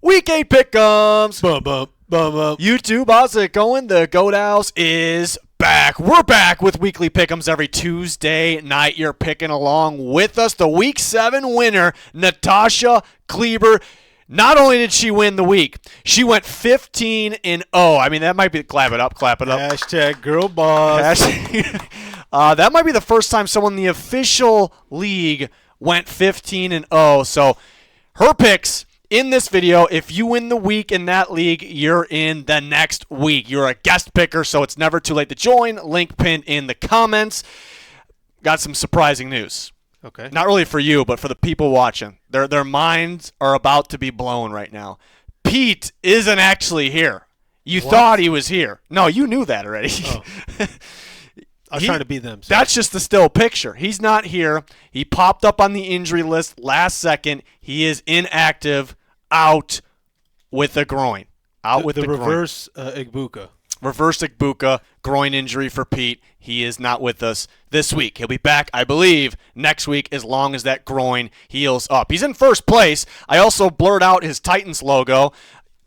Week 8 pick'ems. Bum, bum, bum, bum. YouTube, how's it going? The Goat House is back. We're back with weekly pick'ems every Tuesday night. You're picking along with us. The Week 7 winner, Natasha Kleber. Not only did she win the week, she went 15-0. I mean, that might be clap it up. Hashtag girl boss. That might be the first time someone in the official league went 15-0. So her picks in this video, if you win the week in that league, you're in the next week. You're a guest picker, so it's never too late to join. Link pinned in the comments. Got some surprising news. Okay. Not really for you, but for the people watching. Their minds are about to be blown right now. Pete isn't actually here. You thought he was here. No, you knew that already. Oh. I was trying to be them. So. That's just the still picture. He's not here. He popped up on the injury list last second. He is inactive, out with a groin. The reverse Igbuka. Reverse Igbuka, groin injury for Pete. He is not with us this week. He'll be back, I believe, next week as long as that groin heals up. He's in first place. I also blurred out his Titans logo.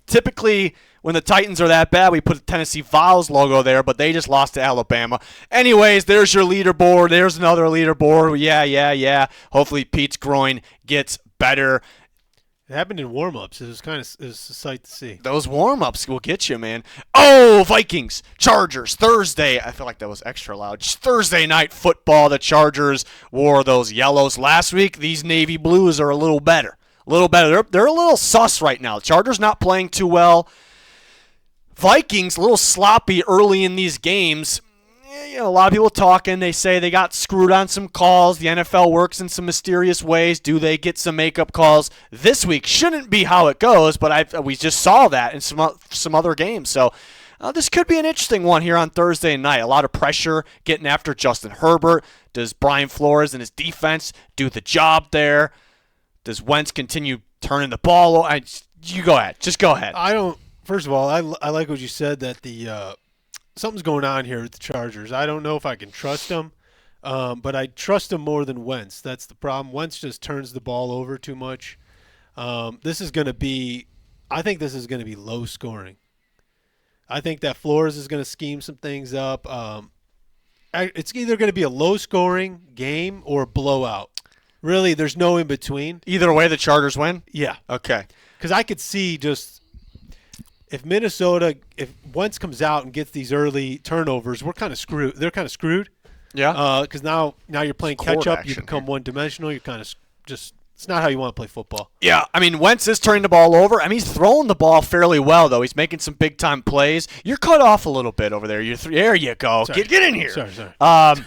Typically, when the Titans are that bad, we put the Tennessee Vols logo there, but they just lost to Alabama. Anyways, there's your leaderboard. There's another leaderboard. Yeah. Hopefully Pete's groin gets better. It happened in warm-ups. It was a sight to see. Those warm-ups will get you, man. Oh, Vikings, Chargers, Thursday. I feel like that was extra loud. Thursday night football. The Chargers wore those yellows last week. These navy blues are a little better. They're a little sus right now. Chargers not playing too well. Vikings, a little sloppy early in these games. You know, a lot of people talking. They say they got screwed on some calls. The NFL works in some mysterious ways. Do they get some makeup calls this week? Shouldn't be how it goes, but we just saw that in some other games. So this could be an interesting one here on Thursday night. A lot of pressure getting after Justin Herbert. Does Brian Flores and his defense do the job there? Does Wentz continue turning the ball? You go ahead. Just go ahead. First of all, I like what you said that the something's going on here with the Chargers. I don't know if I can trust them, but I trust them more than Wentz. That's the problem. Wentz just turns the ball over too much. I think this is going to be low scoring. I think that Flores is going to scheme some things up. It's either going to be a low scoring game or a blowout. Really, there's no in between. Either way, the Chargers win? Yeah. Okay. Because I could see just if Wentz comes out and gets these early turnovers, we're kind of screwed. They're kind of screwed. Yeah. Because now you're playing catch up. You become one dimensional. You're kind of just it's not how you want to play football. Yeah. I mean, Wentz is turning the ball over. I mean, he's throwing the ball fairly well though. He's making some big time plays. You're cut off a little bit over there. There you go. Sorry. Get in here. Sorry.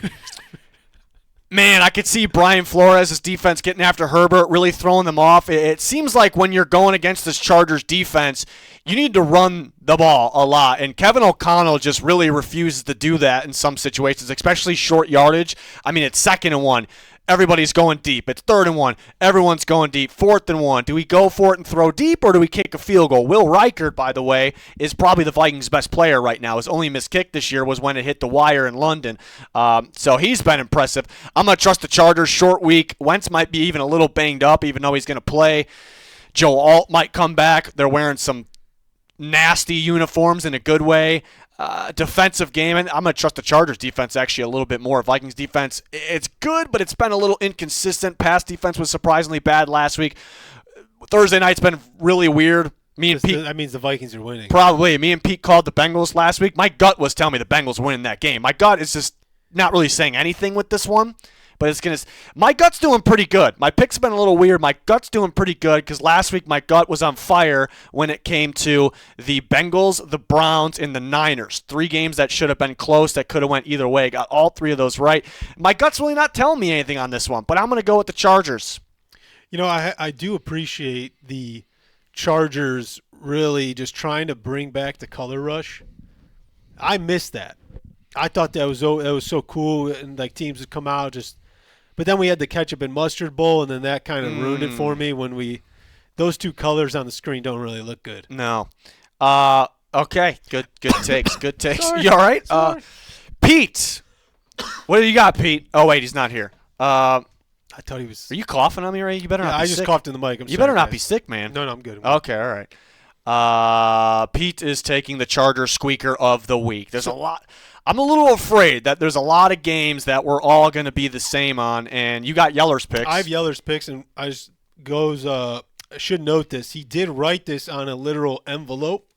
Man, I could see Brian Flores' defense getting after Herbert, really throwing them off. It seems like when you're going against this Chargers defense, you need to run the ball a lot. And Kevin O'Connell just really refuses to do that in some situations, especially short yardage. I mean, it's 2nd and 1. Everybody's going deep. It's 3rd and 1. Everyone's going deep. 4th and 1. Do we go for it and throw deep, or do we kick a field goal? Will Reichert, by the way, is probably the Vikings' best player right now. His only missed kick this year was when it hit the wire in London. So he's been impressive. I'm going to trust the Chargers. Short week. Wentz might be even a little banged up, even though he's going to play. Joe Alt might come back. They're wearing some nasty uniforms in a good way. Defensive game, and I'm going to trust the Chargers defense actually a little bit more. Vikings defense, it's good, but it's been a little inconsistent. Pass defense was surprisingly bad last week. Thursday night's been really weird. That means the Vikings are winning. Probably. Me and Pete called the Bengals last week. My gut was telling me the Bengals were winning that game. My gut is just not really saying anything with this one. But my gut's doing pretty good. My picks have been a little weird. My gut's doing pretty good because last week my gut was on fire when it came to the Bengals, the Browns, and the Niners. 3 games that should have been close that could have went either way. Got all 3 of those right. My gut's really not telling me anything on this one, but I'm going to go with the Chargers. You know, I do appreciate the Chargers really just trying to bring back the color rush. I missed that. I thought that was so cool, and like teams would come out just. But then we had the ketchup and mustard bowl, and then that kind of ruined it for me when those 2 colors on the screen don't really look good. No. Okay. Good takes. Good takes. Sorry. You all right? Sorry. Pete. What do you got, Pete? Oh, wait, he's not here. I thought he was. Are you coughing on me, Ray? You better not be I sick. just coughed in the mic. You better not be sick, man. No, I'm good. Okay, all right. Pete is taking the Charger squeaker of the week. There's a lot. I'm a little afraid that there's a lot of games that we're all going to be the same on, and you got Yeller's picks. I have Yeller's picks, and I should note this. He did write this on a literal envelope,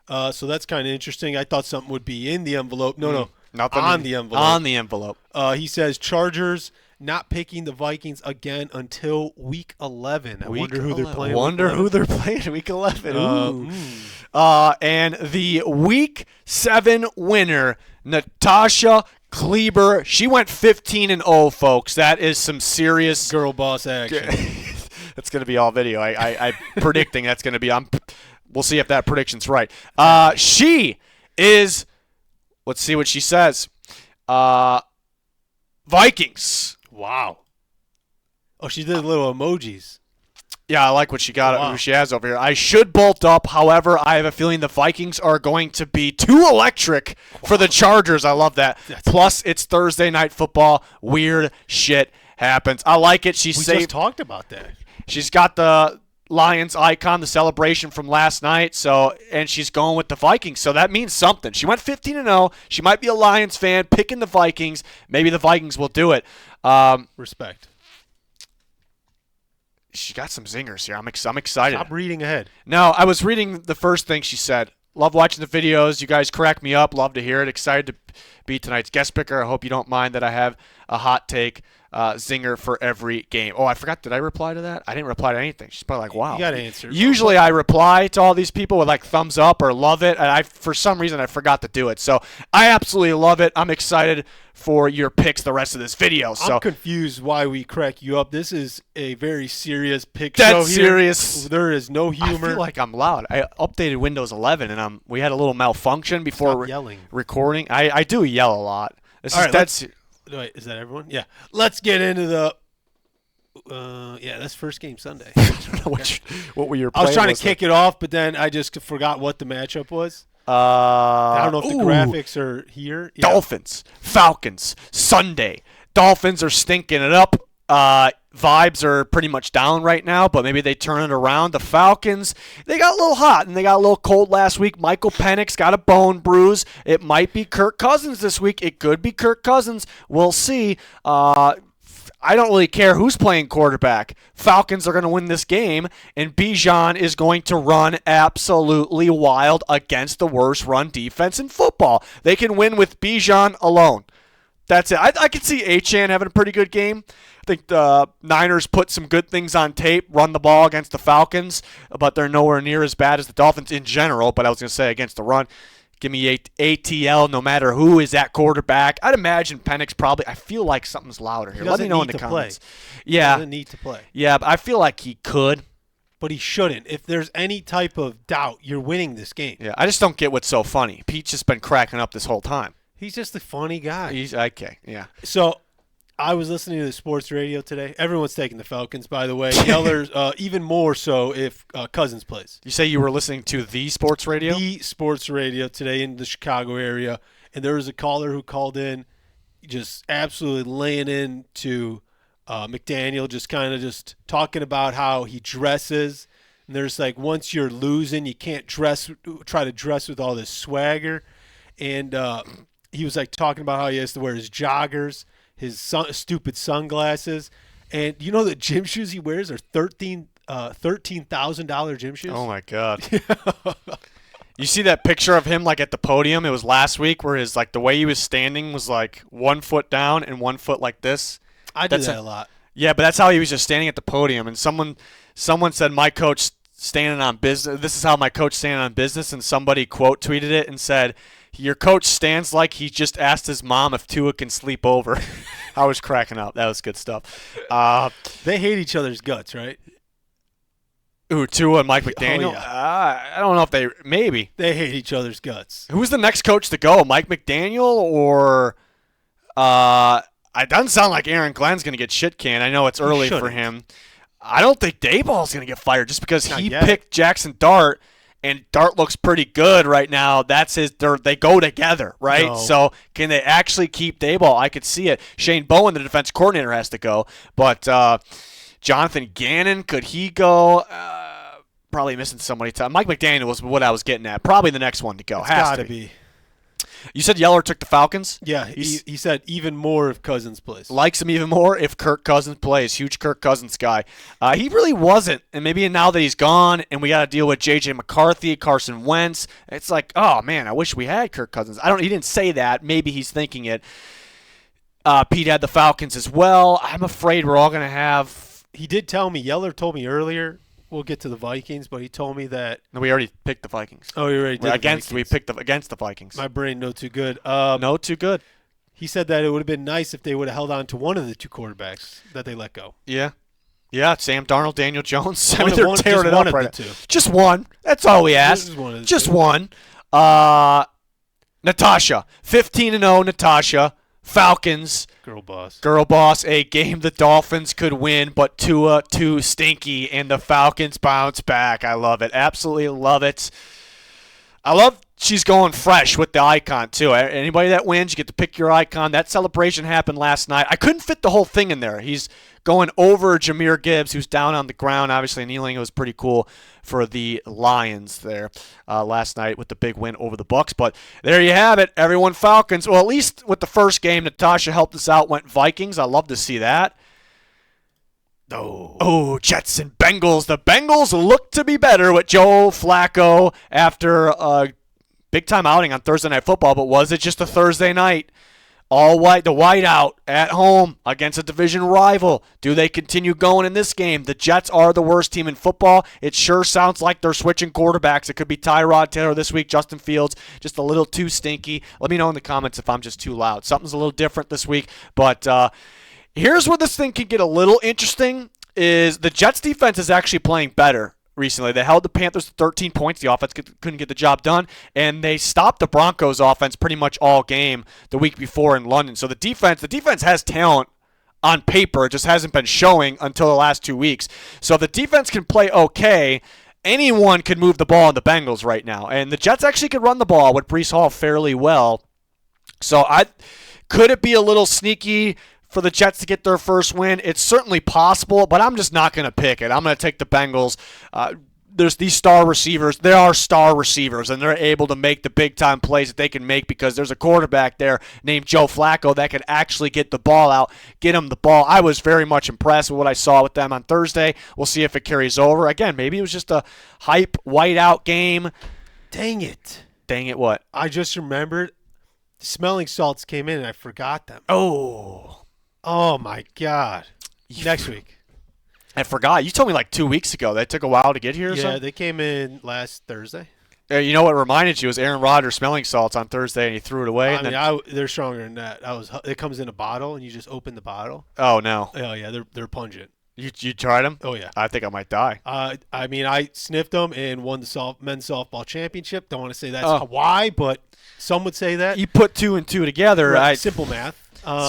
so that's kind of interesting. I thought something would be in the envelope. No, nothing on the envelope. On the envelope. He says Chargers not picking the Vikings again until Week 11. I wonder who they're playing. Who they're playing Week 11. And the Week 7 winner, Natasha Kleber. She went 15-0, folks. That is some serious girl boss action. That's going to be all video. I'm predicting that's going to be. We'll see if that prediction's right. She is. Let's see what she says. Vikings. Wow. Oh, she did little emojis. Yeah, I like what she got. Wow. What she has over here. I should bolt up. However, I have a feeling the Vikings are going to be too electric for the Chargers. I love that. Plus, it's Thursday night football. Weird shit happens. I like it. We just talked about that. She's got the Lions icon, the celebration from last night. And she's going with the Vikings. So that means something. She went 15-0. She might be a Lions fan, picking the Vikings. Maybe the Vikings will do it. Respect. She got some zingers here. I'm excited. Stop reading ahead. No, I was reading the first thing she said. Love watching the videos. You guys crack me up. Love to hear it. Excited to be tonight's guest picker. I hope you don't mind that I have a hot take zinger for every game. Oh, I forgot. Did I reply to that? I didn't reply to anything. She's probably like, wow. You got to answer. Usually I reply to all these people with like thumbs up or love it. And for some reason, I forgot to do it. So I absolutely love it. I'm excited for your picks the rest of this video. So I'm confused why we crack you up. This is a very serious pick show. That's serious. There is no humor. I feel like I'm loud. I updated Windows 11 and we had a little malfunction before yelling. Recording. I do yell a lot. Wait, is that everyone? Yeah. Let's get into the. That's first game Sunday. I don't know what were your. I was trying to kick it off, but then I just forgot what the matchup was. I don't know if the graphics are here. Yeah. Dolphins, Falcons, Sunday. Dolphins are stinking it up. Vibes are pretty much down right now, but maybe they turn it around. The Falcons, they got a little hot and they got a little cold last week. Michael Penix got a bone bruise. It might be Kirk Cousins this week. It could be Kirk Cousins. We'll see. I don't really care who's playing quarterback. Falcons are going to win this game, and Bijan is going to run absolutely wild against the worst run defense in football. They can win with Bijan alone. That's it. I could see Achane having a pretty good game. I think the Niners put some good things on tape, run the ball against the Falcons, but they're nowhere near as bad as the Dolphins in general. But I was going to say against the run, give me ATL no matter who is at quarterback. I'd imagine Penix probably. I feel like something's louder here. Let me know in the comments. Yeah. He doesn't need to play. Yeah, but I feel like he could. But he shouldn't. If there's any type of doubt, you're winning this game. Yeah, I just don't get what's so funny. Pete's just been cracking up this whole time. He's just a funny guy. He's okay, yeah. So I was listening to the sports radio today. Everyone's taking the Falcons, by the way. Yeller's even more so if Cousins plays. You say you were listening to the sports radio? The sports radio today in the Chicago area, and there was a caller who called in just absolutely laying into McDaniel, just kind of just talking about how he dresses. And there's like, once you're losing, you can't try to dress with all this swagger. And he was like talking about how he has to wear his joggers, his stupid sunglasses, and you know the gym shoes he wears are $13,000 gym shoes. Oh my god! You see that picture of him like at the podium? It was last week where his like the way he was standing was like 1 foot down and 1 foot like this. I do that a lot. Yeah, but that's how he was just standing at the podium. And someone said my coach standing on business. This is how my coach standing on business. And somebody quote tweeted it and said, "Your coach stands like he just asked his mom if Tua can sleep over." I was cracking up. That was good stuff. They hate each other's guts, right? Ooh, Tua and Mike McDaniel? Oh, yeah. I don't know if maybe. They hate each other's guts. Who's the next coach to go? Mike McDaniel or it doesn't sound like Aaron Glenn's going to get shit canned. I know it's early for him. I don't think Dayball's going to get fired just because he picked Jackson Dart and Dart looks pretty good right now. They go together, right? No. So can they actually keep Dayball? I could see it. Shane Bowen, the defense coordinator, has to go, but Jonathan Gannon, could he go? Probably missing somebody. Mike McDaniel was what I was getting at. Probably the next one to go. It's has gotta to be. You said Yeller took the Falcons? Yeah, he said even more if Cousins plays. Likes him even more if Kirk Cousins plays. Huge Kirk Cousins guy. He really wasn't. And maybe now that he's gone and we got to deal with J.J. McCarthy, Carson Wentz, it's like, oh, man, I wish we had Kirk Cousins. He didn't say that. Maybe he's thinking it. Pete had the Falcons as well. I'm afraid we're all going to have. He did tell me, Yeller told me earlier, we'll get to the Vikings, but he told me that. No, we already picked the Vikings. Oh, you already did. We picked against the Vikings. My brain no too good. No too good. He said that it would have been nice if they would have held on to one of the two quarterbacks that they let go. Yeah. Yeah, Sam Darnold, Daniel Jones. They're tearing it up right now. Just one. That's all we asked. Just one. Natasha. 15-0 Natasha. Falcons. Girl boss. A game the Dolphins could win, but Tua too stinky, and the Falcons bounce back. I love it. Absolutely love it. I love she's going fresh with the icon, too. Anybody that wins, you get to pick your icon. That celebration happened last night. I couldn't fit the whole thing in there. He's going over Jahmyr Gibbs, who's down on the ground, obviously kneeling. It was pretty cool for the Lions there last night with the big win over the Bucs. But there you have it, everyone. Falcons. Well, at least with the first game, Natasha helped us out, went Vikings. I love to see that. Oh, Jets and Bengals. The Bengals look to be better with Joe Flacco after a big-time outing on Thursday Night Football, but was it just a Thursday night? All white, the whiteout at home against a division rival. Do they continue going in this game? The Jets are the worst team in football. It sure sounds like they're switching quarterbacks. It could be Tyrod Taylor this week, Justin Fields, just a little too stinky. Let me know in the comments if I'm just too loud. Something's a little different this week, but here's where this thing can get a little interesting is the Jets defense is actually playing better recently. They held the Panthers to 13 points. The offense couldn't get the job done, and they stopped the Broncos offense pretty much all game the week before in London. So the defense has talent on paper. It just hasn't been showing until the last 2 weeks. So if the defense can play okay, anyone could move the ball in the Bengals right now. And the Jets actually could run the ball with Breece Hall fairly well. So could it be a little sneaky for the Jets to get their first win? It's certainly possible, but I'm just not going to pick it. I'm going to take the Bengals. There's these star receivers. There are star receivers, and they're able to make the big-time plays that they can make because there's a quarterback there named Joe Flacco that can actually get the ball out, get him the ball. I was very much impressed with what I saw with them on Thursday. We'll see if it carries over. Again, maybe it was just a hype whiteout game. Dang it. Dang it, what? I just remembered the smelling salts came in, and I forgot them. Oh, my God. Next week. I forgot. You told me like 2 weeks ago. They took a while to get here or something? Yeah, they came in last Thursday. You know what reminded you was Aaron Rodgers smelling salts on Thursday, and he threw it away. They're stronger than that. It comes in a bottle, and you just open the bottle. Oh, no. Oh, yeah, they're pungent. You tried them? Oh, yeah. I think I might die. I sniffed them and won the men's softball championship. Don't want to say that's why, but some would say that. You put 2 and 2 together. Right, simple math.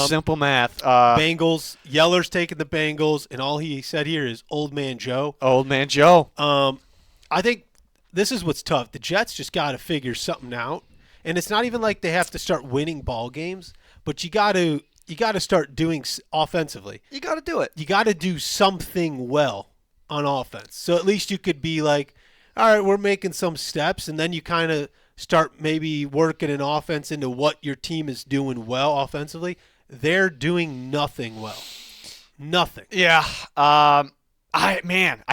Simple math. Bengals. Yeller's taking the Bengals, and all he said here is Old Man Joe. Old Man Joe. I think this is what's tough. The Jets just got to figure something out, and it's not even like they have to start winning ball games, but you got to start doing offensively. You got to do it. You got to do something well on offense. So at least you could be like, all right, we're making some steps, and then you kind of start maybe working an offense into what your team is doing well offensively. They're doing nothing well. Nothing. Yeah. I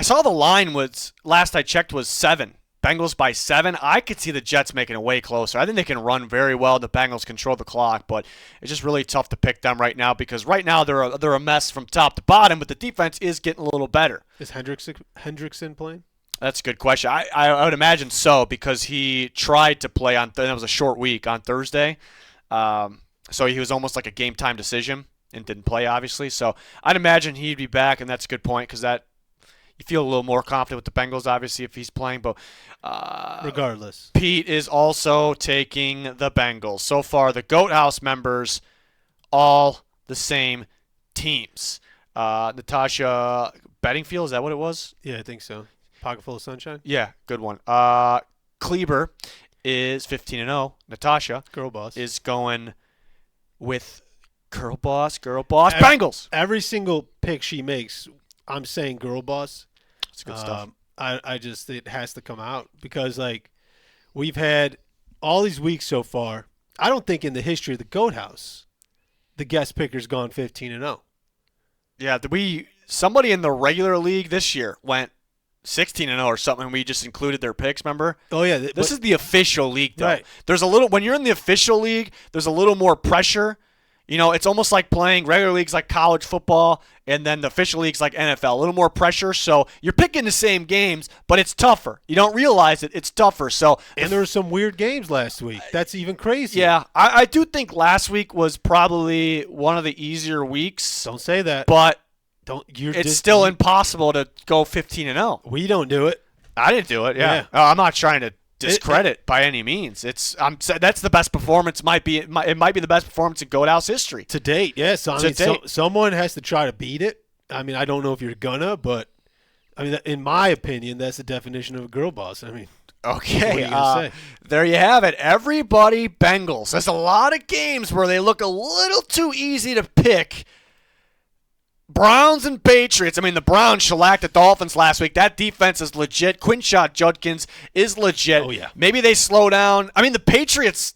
saw the line was, last I checked, was 7. Bengals by 7. I could see the Jets making it way closer. I think they can run very well. The Bengals control the clock, but it's just really tough to pick them right now because right now they're a mess from top to bottom, but the defense is getting a little better. Is Hendrickson playing? That's a good question. I would imagine so because he tried to play on. That was a short week on Thursday, so he was almost like a game time decision and didn't play obviously. So I'd imagine he'd be back, and that's a good point because that you feel a little more confident with the Bengals obviously if he's playing. But regardless, Pete is also taking the Bengals. So far, the Goat House members all the same teams. Natasha Bedingfield, is that what it was? Yeah, I think so. Pocket full of sunshine. Yeah, good one. Kleber is 15-0. Natasha Girl boss. is going with girl boss, Bengals. Every single pick she makes, I'm saying girl boss. That's good stuff. I just it has to come out because like we've had all these weeks so far. I don't think in the history of the Goat House, the guest picker's gone 15-0. Yeah, somebody in the regular league this year went 16-0 or something, and we just included their picks, remember? Oh yeah, this is the official league though. Right. There's a little when you're in the official league, there's a little more pressure. You know, it's almost like playing regular leagues like college football and then the official leagues like NFL. A little more pressure, so you're picking the same games, but it's tougher. You don't realize it. It's tougher. So and there were some weird games last week. That's even crazier. Yeah, I do think last week was probably one of the easier weeks. Don't say that. But it's still impossible to go 15-0. We don't do it. I didn't do it. Yeah. I'm not trying to discredit by any means. That's the best performance. It might be the best performance in Goat House history to date. Yes, someone has to try to beat it. I mean, I don't know if you're gonna, but I mean, in my opinion, that's the definition of a girl boss. I mean, okay, what are you gonna say? There you have it. Everybody Bengals. There's a lot of games where they look a little too easy to pick. Browns and Patriots. I mean, the Browns shellacked the Dolphins last week. That defense is legit. Quinshot Judkins is legit. Oh, yeah. Maybe they slow down. I mean, the Patriots,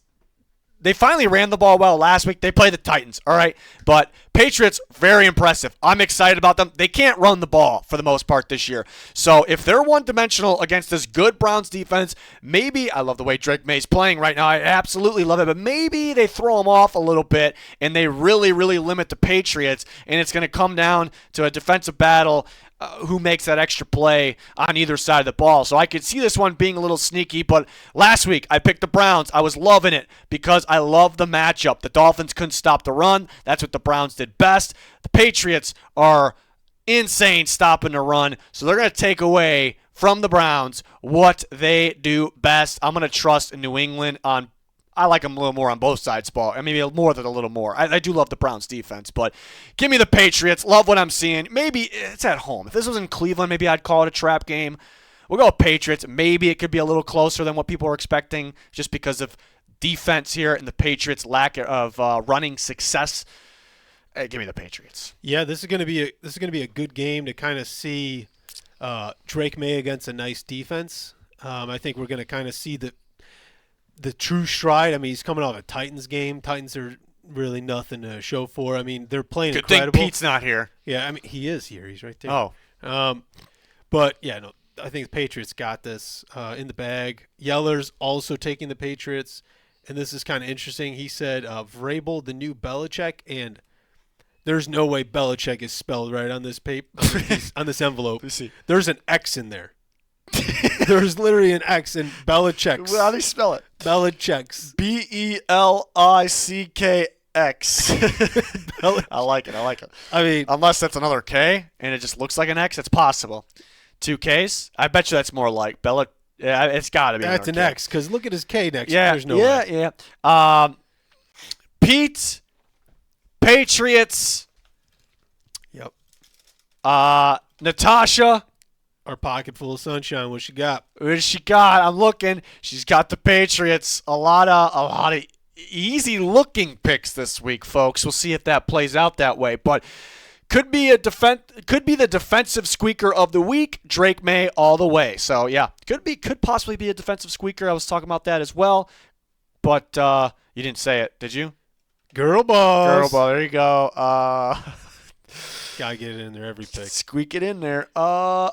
they finally ran the ball well last week. They played the Titans, all right? But Patriots, very impressive. I'm excited about them. They can't run the ball for the most part this year. So if they're one-dimensional against this good Browns defense, maybe, I love the way Drake May's playing right now. I absolutely love it. But maybe they throw them off a little bit and they really, really limit the Patriots. And it's going to come down to a defensive battle. Who makes that extra play on either side of the ball. So I could see this one being a little sneaky, but last week I picked the Browns. I was loving it because I love the matchup. The Dolphins couldn't stop the run. That's what the Browns did best. The Patriots are insane stopping the run, so they're going to take away from the Browns what they do best. I'm going to trust New England on I like them a little more on both sides, ball. I mean, more than a little more. I do love the Browns defense, but give me the Patriots. Love what I'm seeing. Maybe it's at home. If this was in Cleveland, maybe I'd call it a trap game. We'll go with Patriots. Maybe it could be a little closer than what people are expecting just because of defense here and the Patriots' lack of running success. Give me the Patriots. Yeah, this is going to be a good game to kind of see Drake May against a nice defense. I think we're going to kind of see the true stride. I mean, he's coming off a Titans game. Titans are really nothing to show for. I mean, they're playing incredible. Good thing Pete's not here. Yeah, I mean, he is here. He's right there. Oh. But, yeah, no, I think the Patriots got this in the bag. Yeller's also taking the Patriots, and this is kind of interesting. He said Vrabel, the new Belichick, and there's no way Belichick is spelled right on this on this envelope. There's an X in there. There's literally an X in Belichick's. How do you spell it? Belichick's. Belickx. I like it. I mean, unless that's another K and it just looks like an X, it's possible. 2 Ks? I bet you that's more like Bella. Yeah, it's got to be. That's an K. X because look at his K next. Yeah, there's no way. Yeah. Pete, Patriots. Yep. Natasha. Our pocket full of sunshine. What she got? What does she got? I'm looking. She's got the Patriots. A lot of easy looking picks this week, folks. We'll see if that plays out that way. But could be the defensive squeaker of the week. Drake May all the way. So yeah, could possibly be a defensive squeaker. I was talking about that as well. But you didn't say it, did you? Girl boss. Girl boss. There you go. Gotta get it in there every pick. Squeak it in there. The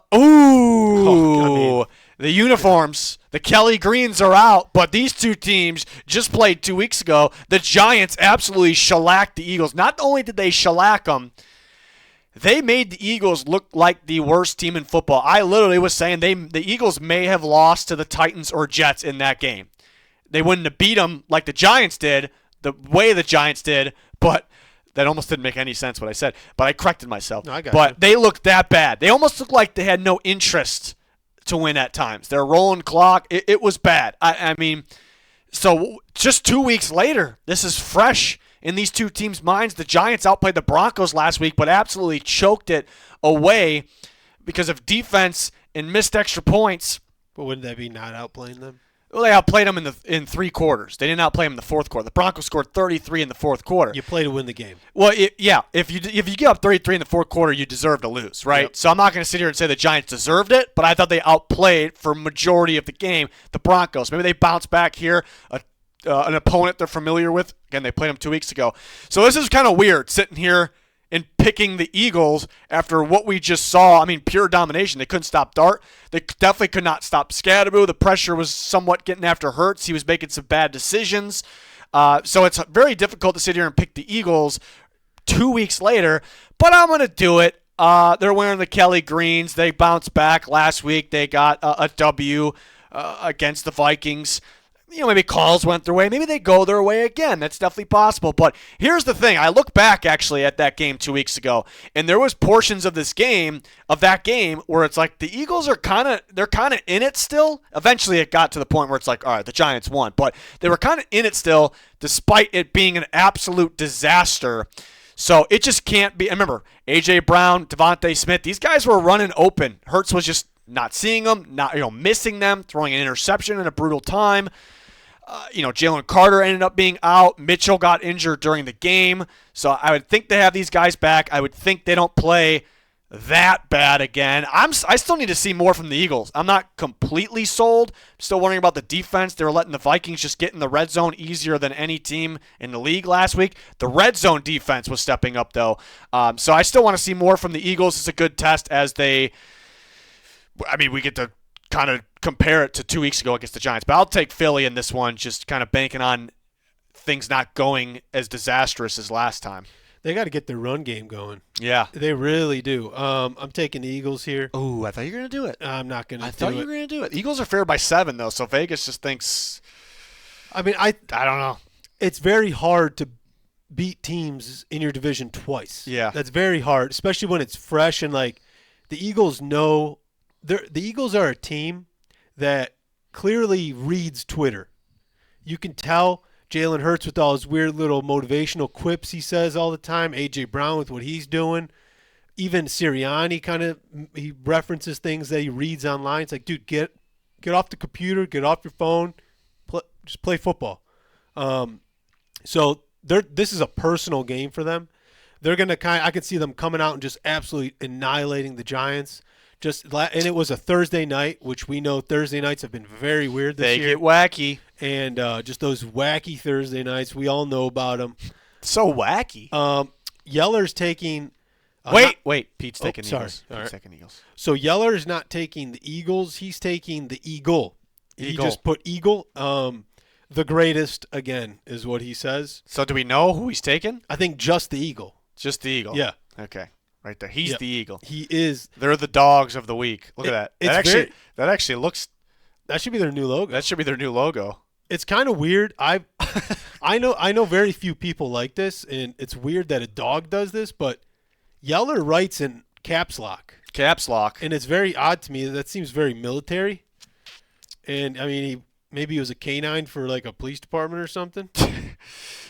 uniforms. The Kelly Greens are out, but these two teams just played 2 weeks ago. The Giants absolutely shellacked the Eagles. Not only did they shellack them, they made the Eagles look like the worst team in football. I literally was saying the Eagles may have lost to the Titans or Jets in that game. They wouldn't have beat them like the Giants did, the way the Giants did, but that almost didn't make any sense what I said, but I corrected myself. No, I got but you. They looked that bad. They almost looked like they had no interest to win at times. They're rolling clock. It was bad. I mean, so just 2 weeks later, this is fresh in these two teams' minds. The Giants outplayed the Broncos last week, but absolutely choked it away because of defense and missed extra points. But wouldn't that be not outplaying them? Well, they outplayed them in 3 quarters. They didn't outplay them in the fourth quarter. The Broncos scored 33 in the fourth quarter. You play to win the game. Well, if you get up 33 in the fourth quarter, you deserve to lose, right? Yep. So I'm not going to sit here and say the Giants deserved it, but I thought they outplayed for majority of the game the Broncos. Maybe they bounce back here, an opponent they're familiar with. Again, they played them 2 weeks ago. So this is kind of weird sitting here and picking the Eagles after what we just saw. I mean, pure domination. They couldn't stop Dart. They definitely could not stop Scadaboo. The pressure was somewhat getting after Hurts. He was making some bad decisions. So it's very difficult to sit here and pick the Eagles 2 weeks later, but I'm going to do it. They're wearing the Kelly Greens. They bounced back last week. They got a W against the Vikings. Maybe calls went their way. Maybe they go their way again. That's definitely possible. But here's the thing. I look back, actually, at that game 2 weeks ago, and there was portions of that game, where it's like the Eagles are kind of in it still. Eventually, it got to the point where it's like, all right, the Giants won. But they were kind of in it still, despite it being an absolute disaster. So it just can't be. Remember, A.J. Brown, Devontae Smith, these guys were running open. Hurts was just not seeing them, missing them, throwing an interception in a brutal time. Jalen Carter ended up being out. Mitchell got injured during the game. So I would think they have these guys back. I would think they don't play that bad again. I still need to see more from the Eagles. I'm not completely sold. I'm still wondering about the defense. They were letting the Vikings just get in the red zone easier than any team in the league last week. The red zone defense was stepping up, though. So I still want to see more from the Eagles. It's a good test we get to kind of compare it to 2 weeks ago against the Giants. But I'll take Philly in this one, just kind of banking on things not going as disastrous as last time. They got to get their run game going. Yeah. They really do. I'm taking the Eagles here. Oh, I thought you were going to do it. I'm not going to do it. I thought you were going to do it. Eagles are favored by 7, though, so Vegas just thinks – I don't know. It's very hard to beat teams in your division twice. Yeah. That's very hard, especially when it's fresh and, the Eagles know – the Eagles are a team that clearly reads Twitter. You can tell Jalen Hurts with all his weird little motivational quips he says all the time, A.J. Brown with what he's doing, even Sirianni he references things that he reads online. It's like, dude, get off the computer, get off your phone, just play football. So this is a personal game for them. They're going to I can see them coming out and just absolutely annihilating the Giants. And it was a Thursday night, which we know Thursday nights have been very weird this year. They get wacky. And just those wacky Thursday nights, we all know about them. So wacky. Yeller's taking Wait. Pete's taking sorry. Eagles. Pete's taking Eagles. So Yeller's not taking the Eagles. He's taking the Eagle. He just put Eagle. The greatest, again, is what he says. So do we know who he's taking? I think just the Eagle. Just the Eagle. Yeah. Okay. Right there. He's the Eagle. He is. They're the dogs of the week. Look at that. That actually looks. That should be their new logo. That should be their new logo. It's kind of weird. I know very few people like this, and it's weird that a dog does this, but Yeller writes in caps lock. Caps lock. And it's very odd to me. That seems very military. And, I mean, maybe he was a canine for, a police department or something.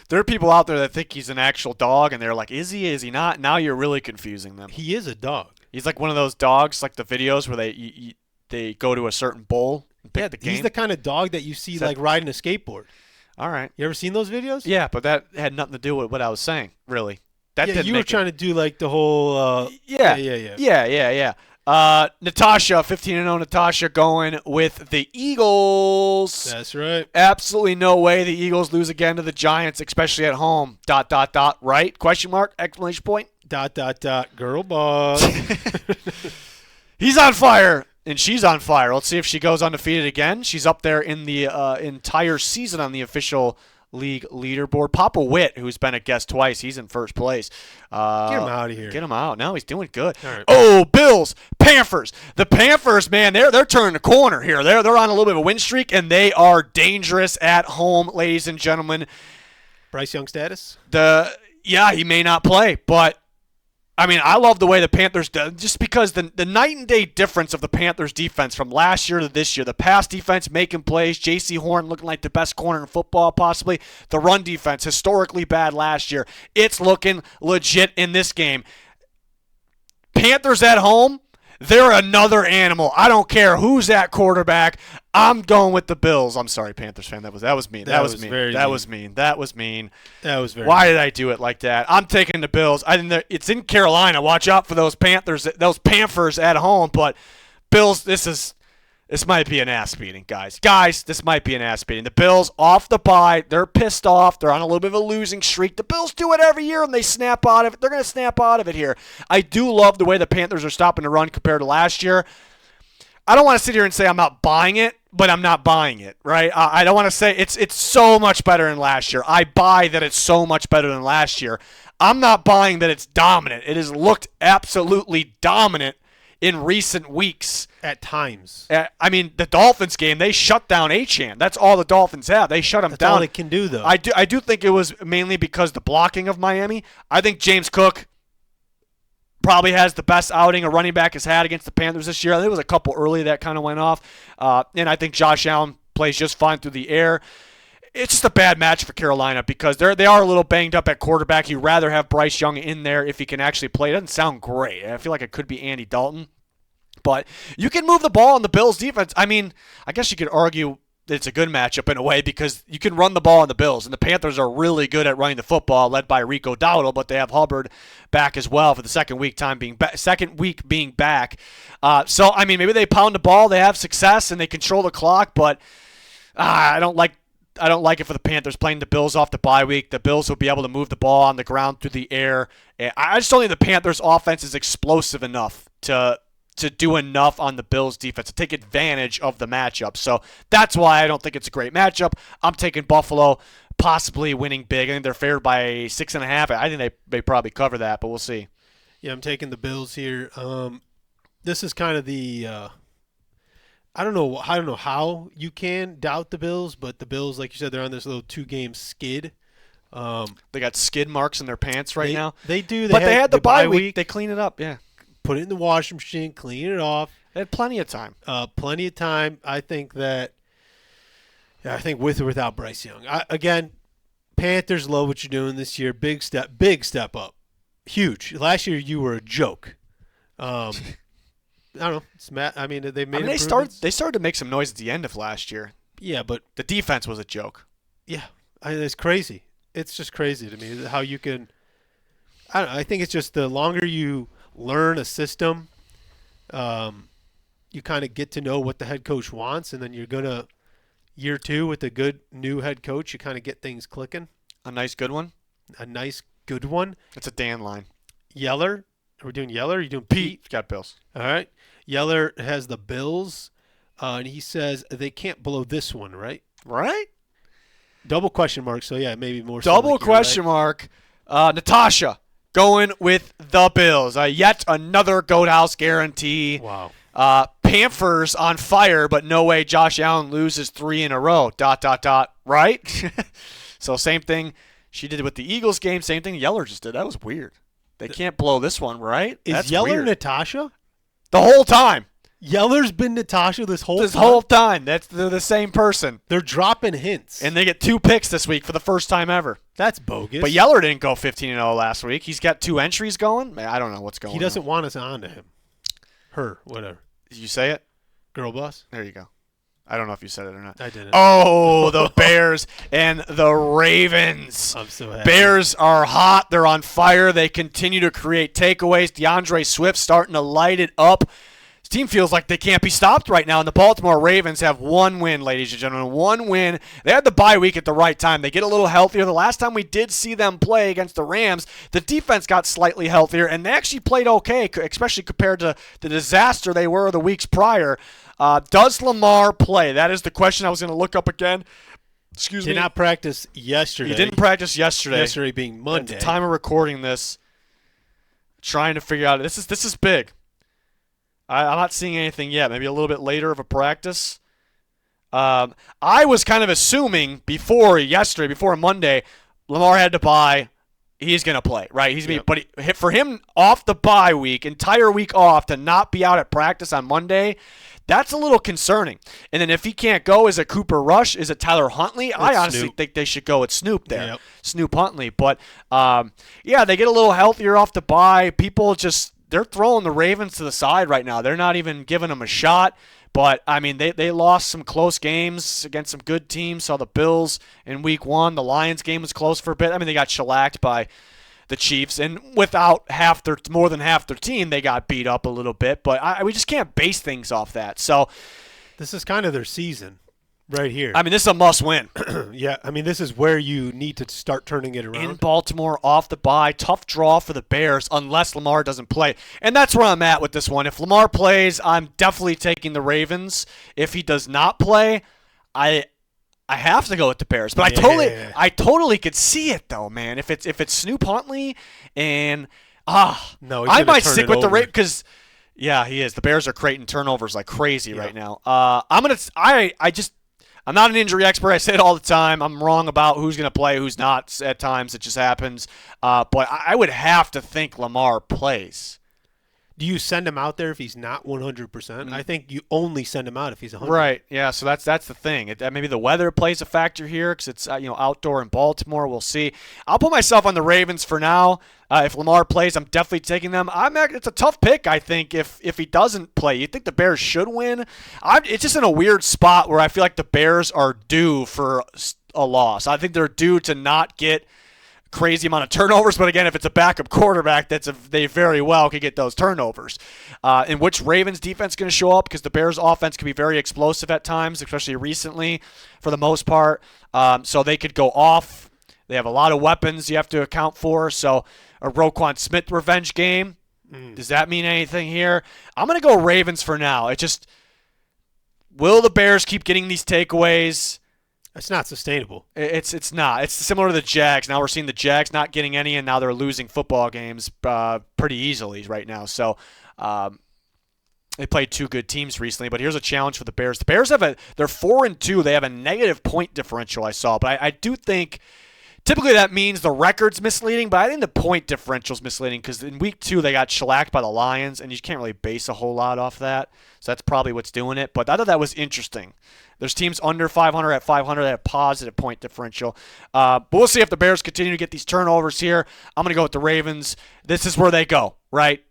There are people out there that think he's an actual dog, and they're like, is he, is he not? Now you're really confusing them. He is a dog. He's like one of those dogs, like the videos where they go to a certain bowl and pick the game. He's the kind of dog that you see, riding a skateboard. All right. You ever seen those videos? Yeah, but that had nothing to do with what I was saying, really. You were trying to do, the whole Yeah. Natasha, 15-0 Natasha going with the Eagles. That's right. Absolutely no way the Eagles lose again to the Giants, especially at home. ... Right? Question mark? Exclamation point? ... Girl boss. He's on fire, and she's on fire. Let's see if she goes undefeated again. She's up there in the entire season on the official league leaderboard. Papa Witt, who's been a guest twice, he's in first place. Get him out of here. Get him out. No, he's doing good. Right. Oh, Bills, Panthers. The Panthers, man, they're turning the corner here. They're on a little bit of a win streak, and they are dangerous at home, ladies and gentlemen. Bryce Young status? He may not play, but I mean, I love the way the Panthers do, just because the night and day difference of the Panthers defense from last year to this year. The pass defense making plays, J.C. Horn looking like the best corner in football possibly. The run defense, historically bad last year. It's looking legit in this game. Panthers at home, They're another animal. I don't care who's at quarterback. I'm going with the Bills. I'm sorry, Panthers fan. That was mean. That was mean. That was mean. That was mean. That was very. Why did I do it like that? I'm taking the Bills. I think it's in Carolina. Watch out for those Panthers, those Panthers at home. But Bills, this might be an ass beating, guys. Guys, this might be an ass beating. The Bills off the bye. They're pissed off. They're on a little bit of a losing streak. The Bills do it every year, and they snap out of it. They're going to snap out of it here. I do love the way the Panthers are stopping the run compared to last year. I don't want to sit here and say I'm not buying it, but I'm not buying it, right? I don't want to say it's so much better than last year. I buy that it's so much better than last year. I'm not buying that it's dominant. It has looked absolutely dominant in recent weeks. At times. I mean, the Dolphins game, they shut down Achane. That's all the Dolphins have. They shut him That's down. all they can do, though. I do think it was mainly because the blocking of Miami. I think James Cook probably has the best outing a running back has had against the Panthers this year. There was a couple early that kind of went off. And I think Josh Allen plays just fine through the air. It's just a bad match for Carolina because they are a little banged up at quarterback. You'd rather have Bryce Young in there if he can actually play. It doesn't sound great. I feel like it could be Andy Dalton. But you can move the ball on the Bills' defense. I mean, I guess you could argue that it's a good matchup in a way because you can run the ball on the Bills, and the Panthers are really good at running the football, led by Rico Dowdle, but they have Hubbard back as well for the second week being back. So I mean, maybe they pound the ball, they have success, and they control the clock, but I don't like it for the Panthers playing the Bills off the bye week. The Bills will be able to move the ball on the ground through the air. I just don't think the Panthers' offense is explosive enough to do enough on the Bills' defense to take advantage of the matchup. So that's why I don't think it's a great matchup. I'm taking Buffalo possibly winning big. I think they're favored by 6.5. I think they probably cover that, but we'll see. Yeah, I'm taking the Bills here. This is kind of the I don't know how you can doubt the Bills, but the Bills, like you said, they're on this little 2-game skid. They got skid marks in their pants right now. They do. But they had the bye week. They clean it up, yeah. Put it in the washing machine, clean it off. They had plenty of time. Plenty of time. I think with or without Bryce Young. Again, Panthers love what you're doing this year. Big step up. Huge. Last year you were a joke. I don't know. They made improvements. They started to make some noise at the end of last year. Yeah, but the defense was a joke. Yeah, it's crazy. It's just crazy to me how you can. I don't know. I think it's just the longer you learn a system, you kind of get to know what the head coach wants, and then you're gonna year 2 with a good new head coach, you kind of get things clicking. A nice good one. It's a Dan line. Yeller. Are we doing Yeller? Are you doing Pete? Got Bills. All right. Yeller has the Bills, and he says they can't blow this one, right? Right. Double question mark. So yeah, maybe more. Double question mark. Natasha. Going with the Bills. Yet another Goat House guarantee. Wow. Panthers on fire, but no way Josh Allen loses 3 in a row. ... Right? So same thing she did with the Eagles game. Same thing Yeller just did. That was weird. They can't blow this one, right? Is Yeller weird. Natasha? The whole time. Yeller's been Natasha this whole time. They're the same person. They're dropping hints. And they get 2 picks this week for the first time ever. That's bogus. But Yeller didn't go 15-0 last week. He's got 2 entries going. I don't know what's going on. He doesn't want us on to him. Her, whatever. Did you say it? Girl boss? There you go. I don't know if you said it or not. I didn't. Oh, the Bears and the Ravens. I'm so happy. Bears are hot. They're on fire. They continue to create takeaways. DeAndre Swift starting to light it up. This team feels like they can't be stopped right now. And the Baltimore Ravens have 1 win, ladies and gentlemen. 1 win. They had the bye week at the right time. They get a little healthier. The last time we did see them play against the Rams, the defense got slightly healthier, and they actually played okay, especially compared to the disaster they were the weeks prior. Does Lamar play? That is the question I was going to look up again. Excuse me. Did not practice yesterday. He didn't practice yesterday. Yesterday being Monday. At the time of recording this, trying to figure out. This is big. I'm not seeing anything yet. Maybe a little bit later of a practice. I was kind of assuming before Monday, Lamar had to bye. He's going to play, right? But for him off the bye week, entire week off, to not be out at practice on Monday, that's a little concerning. And then if he can't go, is it Cooper Rush? Is it Tyler Huntley? I honestly think they should go with Snoop there. Yep. Snoop Huntley. But, they get a little healthier off the bye. People just they're throwing the Ravens to the side right now. They're not even giving them a shot. But, I mean, they lost some close games against some good teams. Saw the Bills in week 1. The Lions game was close for a bit. I mean, they got shellacked by the Chiefs. And without more than half their team, they got beat up a little bit. But we just can't base things off that. So this is kind of their season right here. I mean, this is a must-win. Yeah, I mean, this is where you need to start turning it around. In Baltimore, off the bye, tough draw for the Bears unless Lamar doesn't play. And that's where I'm at with this one. If Lamar plays, I'm definitely taking the Ravens. If he does not play, I have to go with the Bears. But I totally could see it though, man. If it's Snoop Huntley and no, I might stick with the Ravens because yeah, he is. The Bears are creating turnovers like crazy right now. I'm not an injury expert. I say it all the time. I'm wrong about who's going to play, who's not. At times, it just happens. But I would have to think Lamar plays. Do you send him out there if he's not 100%? I think you only send him out if he's 100%. Right. Yeah. So that's the thing. Maybe the weather plays a factor here because it's outdoor in Baltimore. We'll see. I'll put myself on the Ravens for now. If Lamar plays, I'm definitely taking them. It's a tough pick, I think, if he doesn't play. You think the Bears should win? It's just in a weird spot where I feel like the Bears are due for a loss. I think they're due to not get crazy amount of turnovers, but again, if it's a backup quarterback, they very well could get those turnovers. In which Ravens defense is going to show up because the Bears offense can be very explosive at times, especially recently for the most part. So they could go off. They have a lot of weapons you have to account for. So a Roquan Smith revenge game. Does that mean anything here? I'm going to go Ravens for now. Will the Bears keep getting these takeaways? It's not sustainable. It's not. It's similar to the Jags. Now we're seeing the Jags not getting any, and now they're losing football games pretty easily right now. So they played 2 good teams recently. But here's a challenge for the Bears. The Bears they're 4-2. They have a negative point differential. I saw, but I do think typically that means the record's misleading. But I think the point differential's misleading because in week 2 they got shellacked by the Lions, and you can't really base a whole lot off that. So that's probably what's doing it. But I thought that was interesting. There's teams under 500 at 500 that have positive point differential. But we'll see if the Bears continue to get these turnovers here. I'm going to go with the Ravens. This is where they go, right?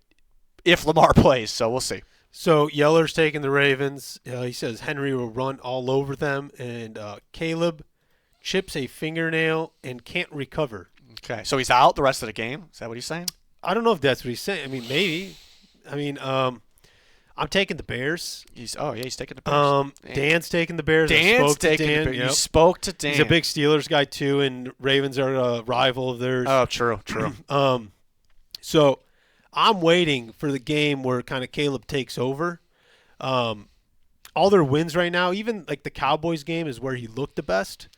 If Lamar plays, so we'll see. So Yeller's taking the Ravens. He says Henry will run all over them, and Caleb chips a fingernail and can't recover. Okay, so he's out the rest of the game? Is that what he's saying? I don't know if that's what he's saying. I mean, maybe. I mean, I'm taking the Bears. He's taking the Bears. Dan's taking the Bears. Dan's taking the Bears. Yep. You spoke to Dan. He's a big Steelers guy too, and Ravens are a rival of theirs. Oh, true. So I'm waiting for the game where kind of Caleb takes over. All their wins right now, even like the Cowboys game, is where he looked the best,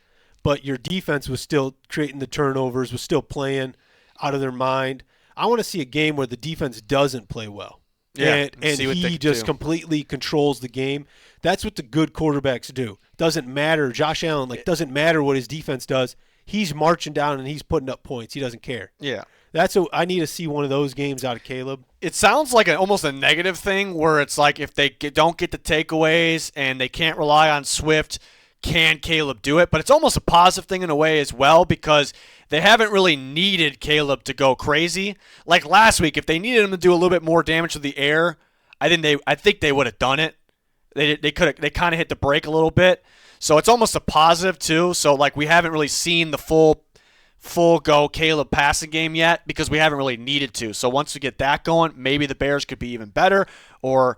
but your defense was still creating the turnovers, was still playing out of their mind. I want to see a game where the defense doesn't play well. Yeah, and he just completely controls the game. That's what the good quarterbacks do. Doesn't matter. Josh Allen, doesn't matter what his defense does. He's marching down and he's putting up points. He doesn't care. Yeah. I need to see one of those games out of Caleb. It sounds like almost a negative thing where it's like if they don't get the takeaways and they can't rely on Swift, can Caleb do it? But it's almost a positive thing in a way as well because they haven't really needed Caleb to go crazy. Like last week, if they needed him to do a little bit more damage to the air, I think they would have done it. They kind of hit the brake a little bit. So it's almost a positive too. So we haven't really seen the full go Caleb passing game yet because we haven't really needed to. So once we get that going, maybe the Bears could be even better. Or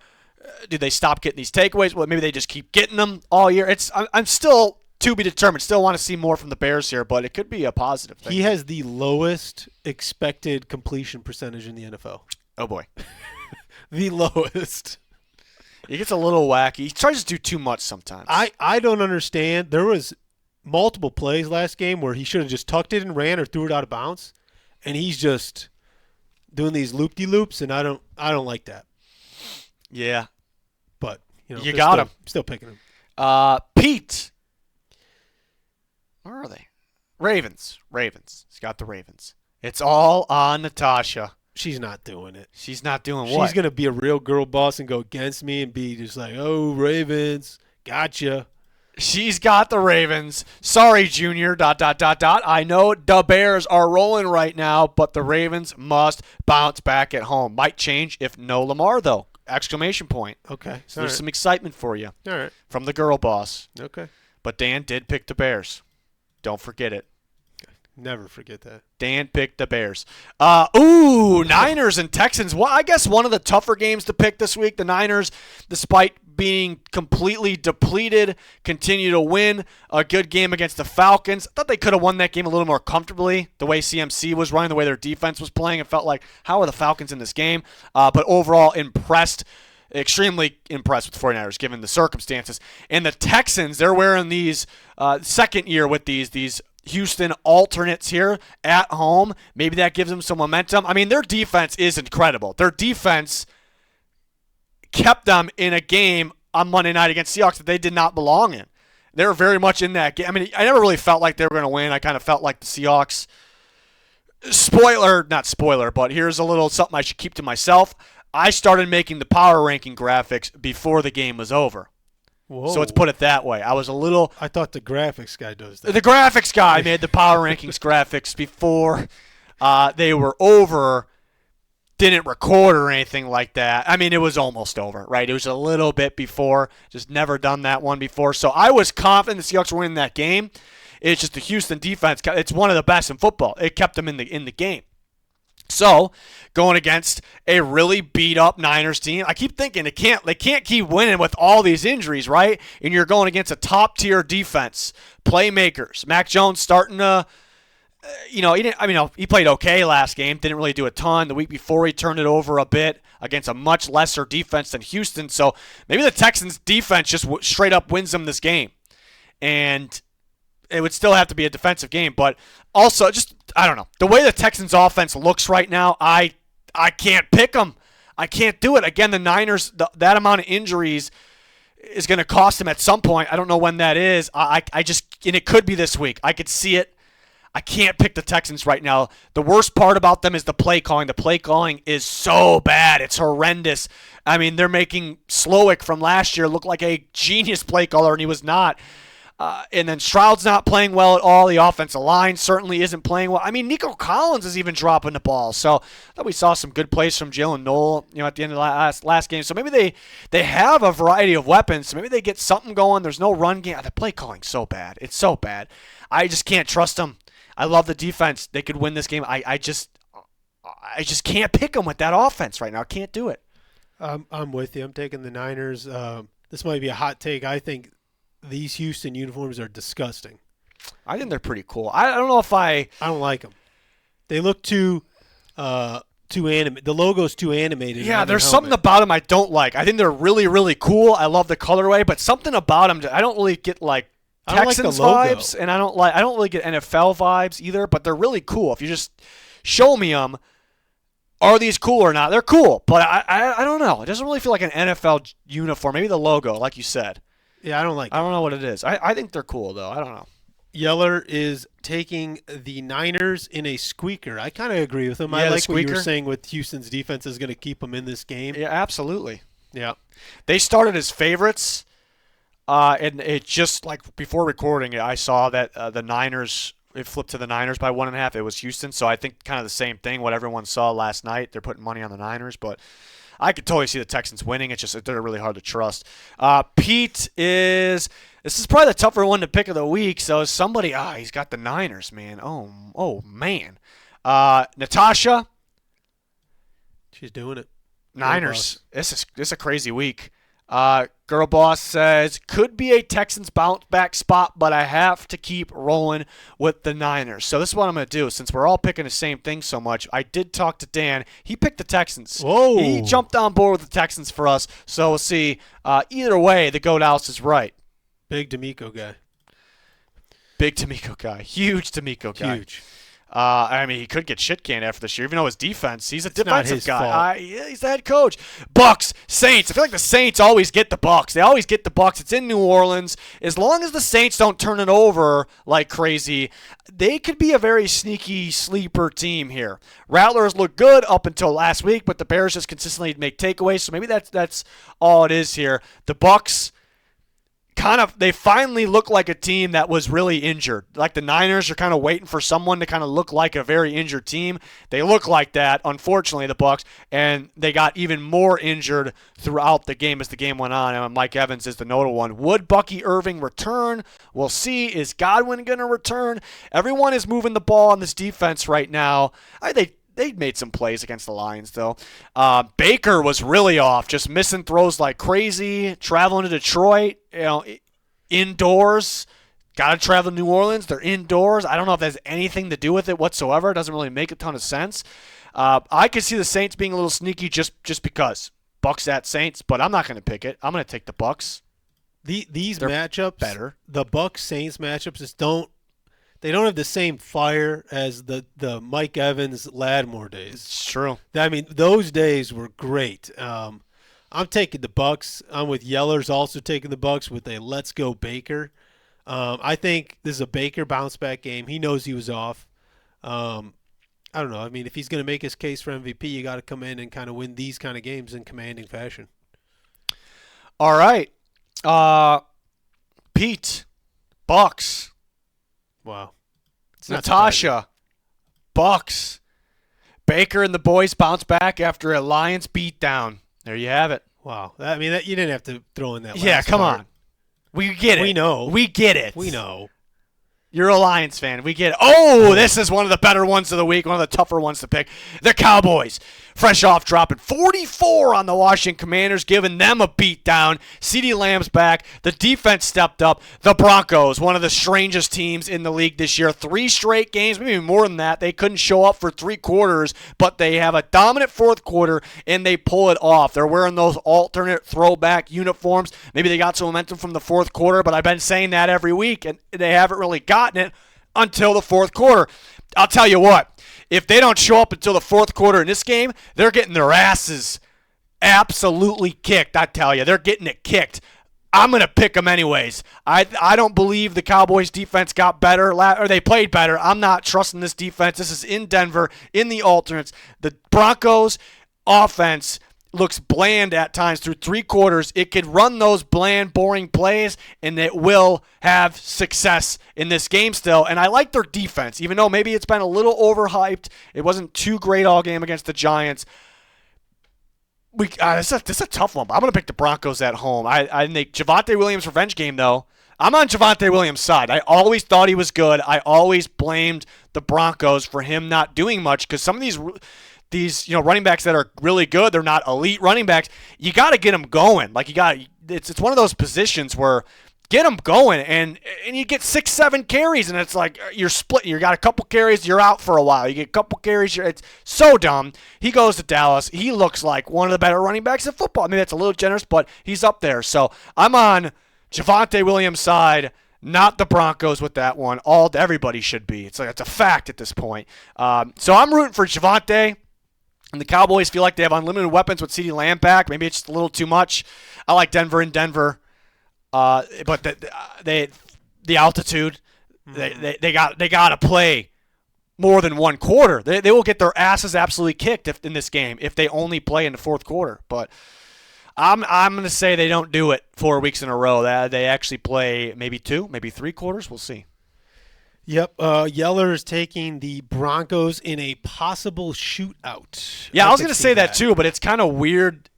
do they stop getting these takeaways? Well, maybe they just keep getting them all year. I'm still to be determined. Still want to see more from the Bears here, but it could be a positive thing. He has the lowest expected completion percentage in the NFL. Oh boy, the lowest. He gets a little wacky. He tries to do too much sometimes. I don't understand. There was multiple plays last game where he should have just tucked it and ran or threw it out of bounds, and he's just doing these loop-de-loops, and I don't like that. Yeah. But, you got him. Still picking him. Pete. Where are they? Ravens. He's got the Ravens. It's all on Natasha. She's not doing it. She's not doing what? She's going to be a real girl boss and go against me and be just like, oh, Ravens, gotcha. She's got the Ravens. Sorry, Junior. ... I know the Bears are rolling right now, but the Ravens must bounce back at home. Might change if no Lamar, though. Exclamation point. Okay. So there's some excitement for you. All right. From the girl boss. Okay. But Dan did pick the Bears. Don't forget it. Never forget that. Dan picked the Bears. Niners and Texans. Well, I guess one of the tougher games to pick this week. The Niners, despite being completely depleted, continue to win. A good game against the Falcons. I thought they could have won that game a little more comfortably. The way CMC was running, the way their defense was playing, it felt like, how are the Falcons in this game? But overall, impressed. Extremely impressed with the 49ers given the circumstances. And the Texans, they're wearing these second year with these Houston alternates here at home. Maybe that gives them some momentum. I mean, their defense is incredible. Their defense kept them in a game on Monday night against Seahawks that they did not belong in. They were very much in that game. I mean, I never really felt like they were going to win. I kind of felt like the Seahawks, not spoiler, but here's a little something I should keep to myself. I started making the power ranking graphics before the game was over. Whoa. So let's put it that way. I thought the graphics guy does that. The graphics guy made the power rankings graphics before they were over. Didn't record or anything like that. I mean, it was almost over, right? It was a little bit before. Just never done that one before. So I was confident the Seahawks were winning that game. It's just the Houston defense. It's one of the best in football. It kept them in the game. So, going against a really beat-up Niners team, I keep thinking they can't keep winning with all these injuries, right? And you're going against a top-tier defense, playmakers. Mac Jones starting to, he played okay last game, didn't really do a ton. The week before, he turned it over a bit against a much lesser defense than Houston. So maybe the Texans' defense just straight up wins them this game, and it would still have to be a defensive game, but also just, I don't know. The way the Texans offense looks right now, I can't pick them. I can't do it. Again, the Niners, that amount of injuries is going to cost them at some point. I don't know when that is. And it could be this week. I could see it. I can't pick the Texans right now. The worst part about them is the play calling. The play calling is so bad. It's horrendous. I mean, they're making Slowick from last year look like a genius play caller, and he was not. And then Stroud's not playing well at all. The offensive line certainly isn't playing well. I mean, Nico Collins is even dropping the ball. So I thought we saw some good plays from Jalen Noel, at the end of the last game. So maybe they have a variety of weapons. So maybe they get something going. There's no run game. The play calling's so bad. It's so bad. I just can't trust them. I love the defense. They could win this game. I just can't pick them with that offense right now. I can't do it. I'm with you. I'm taking the Niners. This might be a hot take. I think these Houston uniforms are disgusting. I think they're pretty cool. I don't know if I don't like them. They look too animated. The logo's too animated. Yeah, there's something about them I don't like. I think they're really, really cool. I love the colorway, but something about them, I don't really get Texans vibes, and I don't really get NFL vibes either. But they're really cool. If you just show me them, are these cool or not? They're cool, but I don't know. It doesn't really feel like an NFL uniform. Maybe the logo, like you said. Yeah, I don't like it. I don't know what it is. I think they're cool, though. I don't know. Yeller is taking the Niners in a squeaker. I kind of agree with him. Yeah, I like what you were saying with Houston's defense is going to keep them in this game. Yeah, absolutely. Yeah. They started as favorites, and it just, before recording it, I saw that the Niners, it flipped to the Niners by 1.5. It was Houston, so I think kind of the same thing, what everyone saw last night. They're putting money on the Niners, but I could totally see the Texans winning. It's just they're really hard to trust. Pete this is probably the tougher one to pick of the week. So somebody, he's got the Niners, man. Oh man. Natasha, she's doing it. Niners. This is a crazy week. Girl Boss says, could be a Texans bounce back spot, but I have to keep rolling with the Niners. So this is what I'm going to do. Since we're all picking the same thing so much, I did talk to Dan. He picked the Texans. Whoa. He jumped on board with the Texans for us. So we'll see. Either way, the Goat House is right. Big D'Amico guy. Big D'Amico guy. Huge D'Amico guy. Huge. He could get shit canned after this year, even though his defense, he's a defensive guy. Yeah, he's the head coach. Bucks, Saints. I feel like the Saints always get the Bucks. They always get the Bucks. It's in New Orleans. As long as the Saints don't turn it over like crazy, they could be a very sneaky sleeper team here. Rattlers look good up until last week, but the Bears just consistently make takeaways, so maybe that's all it is here. The Bucks they finally look like a team that was really injured. Like the Niners are kind of waiting for someone to kind of look like a very injured team. They look like that, unfortunately, the Bucs, and they got even more injured throughout the game as the game went on. And Mike Evans is the notable one. Would Bucky Irving return? We'll see. Is Godwin going to return? Everyone is moving the ball on this defense right now. They made some plays against the Lions, though. Baker was really off, just missing throws like crazy, traveling to Detroit, indoors. Got to travel to New Orleans. They're indoors. I don't know if that has anything to do with it whatsoever. It doesn't really make a ton of sense. I could see the Saints being a little sneaky just because. Bucs at Saints, but I'm not going to pick it. I'm going to take the Bucs. These They're matchups, better. The Bucs Saints matchups, just don't have the same fire as the Mike Evans Lattimore days. It's true. I mean, those days were great. I'm taking the Bucs. I'm with Yellers also taking the Bucs with a let's go Baker. I think this is a Baker bounce back game. He knows he was off. I don't know. I mean, if he's going to make his case for MVP, you got to come in and kind of win these kind of games in commanding fashion. All right. Pete, Bucs. Wow. It's Natasha, Bucs. Baker and the boys bounce back after a Lions beatdown. There you have it. Wow. You didn't have to throw in that last Yeah, come part. on. We get it. We know. We get it. We know. You're a Lions fan. We get it. Oh, this is one of the better ones of the week, one of the tougher ones to pick. The Cowboys, fresh off dropping 44 on the Washington Commanders, giving them a beatdown. CeeDee Lamb's back. The defense stepped up. The Broncos, one of the strangest teams in the league this year. 3 straight games, maybe more than that. They couldn't show up for 3 quarters, but they have a dominant fourth quarter, and they pull it off. They're wearing those alternate throwback uniforms. Maybe they got some momentum from the fourth quarter, but I've been saying that every week, and they haven't really gotten it until the fourth quarter. I'll tell you what, if they don't show up until the fourth quarter in this game, they're getting their asses absolutely kicked. I tell you, they're getting it kicked. I'm going to pick them anyways. I don't believe the Cowboys defense got better, or they played better. I'm not trusting this defense. This is in Denver, in the alternates. The Broncos offense looks bland at times through 3 quarters. It could run those bland, boring plays, and it will have success in this game still. And I like their defense, even though maybe it's been a little overhyped. It wasn't too great all game against the Giants. This is a tough one. I'm going to pick the Broncos at home. I think Javonte Williams' revenge game, though. I'm on Javonte Williams' side. I always thought he was good. I always blamed the Broncos for him not doing much because some of these running backs that are really good, they're not elite running backs. You got to get them going. Like it's one of those positions where get them going, and you get 6-7 carries, and it's like you're split. You got a couple carries, you're out for a while. You get a couple carries, it's so dumb. He goes to Dallas. He looks like one of the better running backs in football. I mean, that's a little generous, but he's up there. So I'm on Javonte Williams' side, not the Broncos with that one. Everybody should be. It's a fact at this point. So I'm rooting for Javonte. And the Cowboys feel like they have unlimited weapons with CeeDee Lamb back. Maybe it's just a little too much. I like Denver in Denver, but the altitude, they got to play more than 1 quarter. They will get their asses absolutely kicked in this game if they only play in the fourth quarter. But I'm going to say they don't do it 4 weeks in a row. They actually play maybe 2, maybe 3 quarters. We'll see. Yep, Yeller is taking the Broncos in a possible shootout. Yeah, I was going to say that too, but it's kind of weird.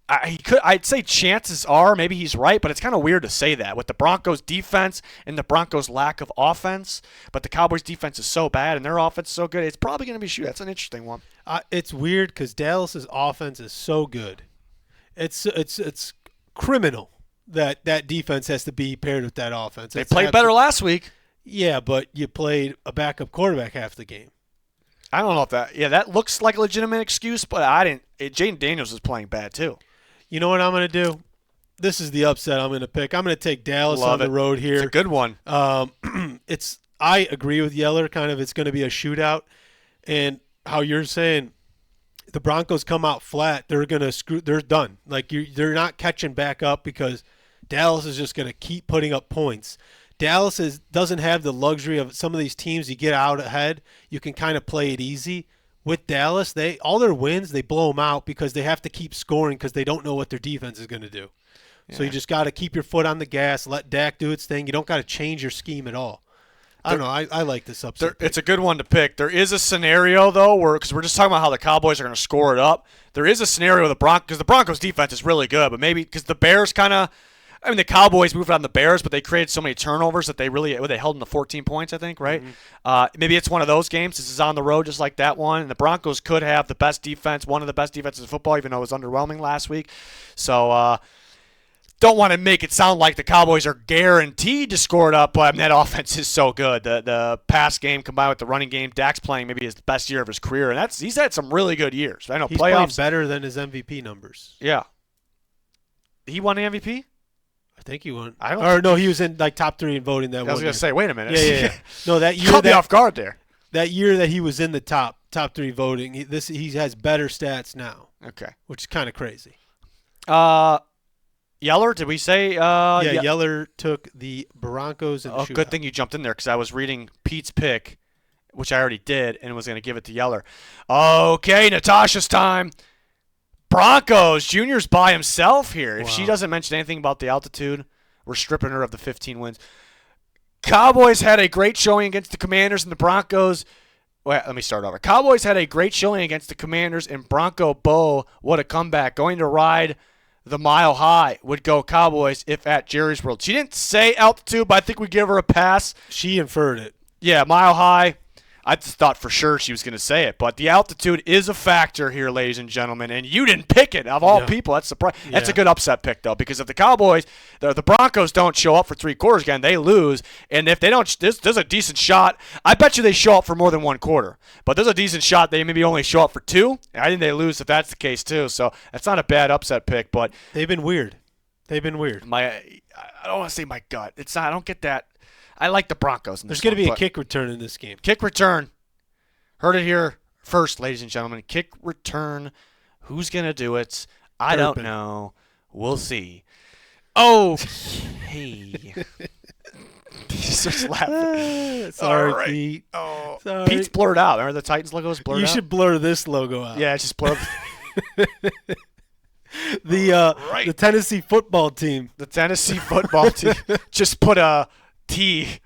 I'd say chances are maybe he's right, but it's kind of weird to say that with the Broncos defense and the Broncos lack of offense. But the Cowboys defense is so bad and their offense is so good. It's probably going to be a shootout. That's an interesting one. It's weird because Dallas's offense is so good. It's criminal that defense has to be paired with that offense. They played better last week. Yeah, but you played a backup quarterback half the game. I don't know if that looks like a legitimate excuse, but Jaden Daniels is playing bad too. You know what I'm going to do? This is the upset I'm going to pick. I'm going to take Dallas on the road here. It's a good one. I agree with Yeller. Kind of, it's going to be a shootout, and how you're saying the Broncos come out flat. They're going to screw. They're done. Like they're not catching back up because Dallas is just going to keep putting up points. Dallas doesn't have the luxury of some of these teams. You get out ahead, you can kind of play it easy. With Dallas, all their wins, they blow them out because they have to keep scoring because they don't know what their defense is going to do. So you just got to keep your foot on the gas, let Dak do its thing. You don't got to change your scheme at all. I don't know. I like this upset. It's a good one to pick. There is a scenario, though, where because we're just talking about how the Cowboys are going to score it up. There is a scenario with the Broncos, because the Broncos' defense is really good, but maybe because the Bears kind of – I mean, the Cowboys moved on the Bears, but they created so many turnovers that they held them to 14 points, I think, right? Mm-hmm. Maybe it's one of those games. This is on the road just like that one. And the Broncos could have the best defense, one of the best defenses in football, even though it was underwhelming last week. So – don't want to make it sound like the Cowboys are guaranteed to score it up, but I mean, that offense is so good. The pass game combined with the running game, Dak's playing maybe his best year of his career, and he's had some really good years. I know he's playoffs playing better than his MVP numbers. Yeah, he won the MVP. I think he won. He was in like top 3 in voting that one. I was going to say, wait a minute. Yeah. No, that year caught me off guard there. That year that he was in the top 3 voting, he has better stats now. Okay, which is kind of crazy. Yeller, did we say? Yeller took the Broncos in the shootout. Good thing you jumped in there because I was reading Pete's pick, which I already did, and was going to give it to Yeller. Okay, Natasha's time. Broncos. Junior's by himself here. If she doesn't mention anything about the altitude, we're stripping her of the 15 wins. Cowboys had a great showing against the Commanders, and the Broncos. Well, let me start over. Cowboys had a great showing against the Commanders, and Bronco Bo, what a comeback. Going to ride the Mile High would go Cowboys if at Jerry's World. She didn't say altitude, but I think we give her a pass. She inferred it. Yeah, Mile High. I just thought for sure she was going to say it. But the altitude is a factor here, ladies and gentlemen, and you didn't pick it. Of all people, that's surprising. Yeah. That's a good upset pick, though, because if the Cowboys, the Broncos don't show up for 3 quarters again, they lose. And if they don't, there's a decent shot. I bet you they show up for more than 1 quarter. But there's a decent shot they maybe only show up for 2. And I think they lose if that's the case, too. So that's not a bad upset pick. But they've been weird. I don't want to say my gut. It's not. I don't get that. I like the Broncos. There's going to be a kick return in this game. Kick return. Heard it here first, ladies and gentlemen. Kick return. Who's going to do it? I don't know. We'll see. Oh, hey. He's just laughing. Sorry, right. Pete. Oh, sorry. Pete's blurred out. Remember the Titans logo was blurred out? You should blur this logo out. Yeah, it's just blurred. The Tennessee football team. The Tennessee football team. Just put a T.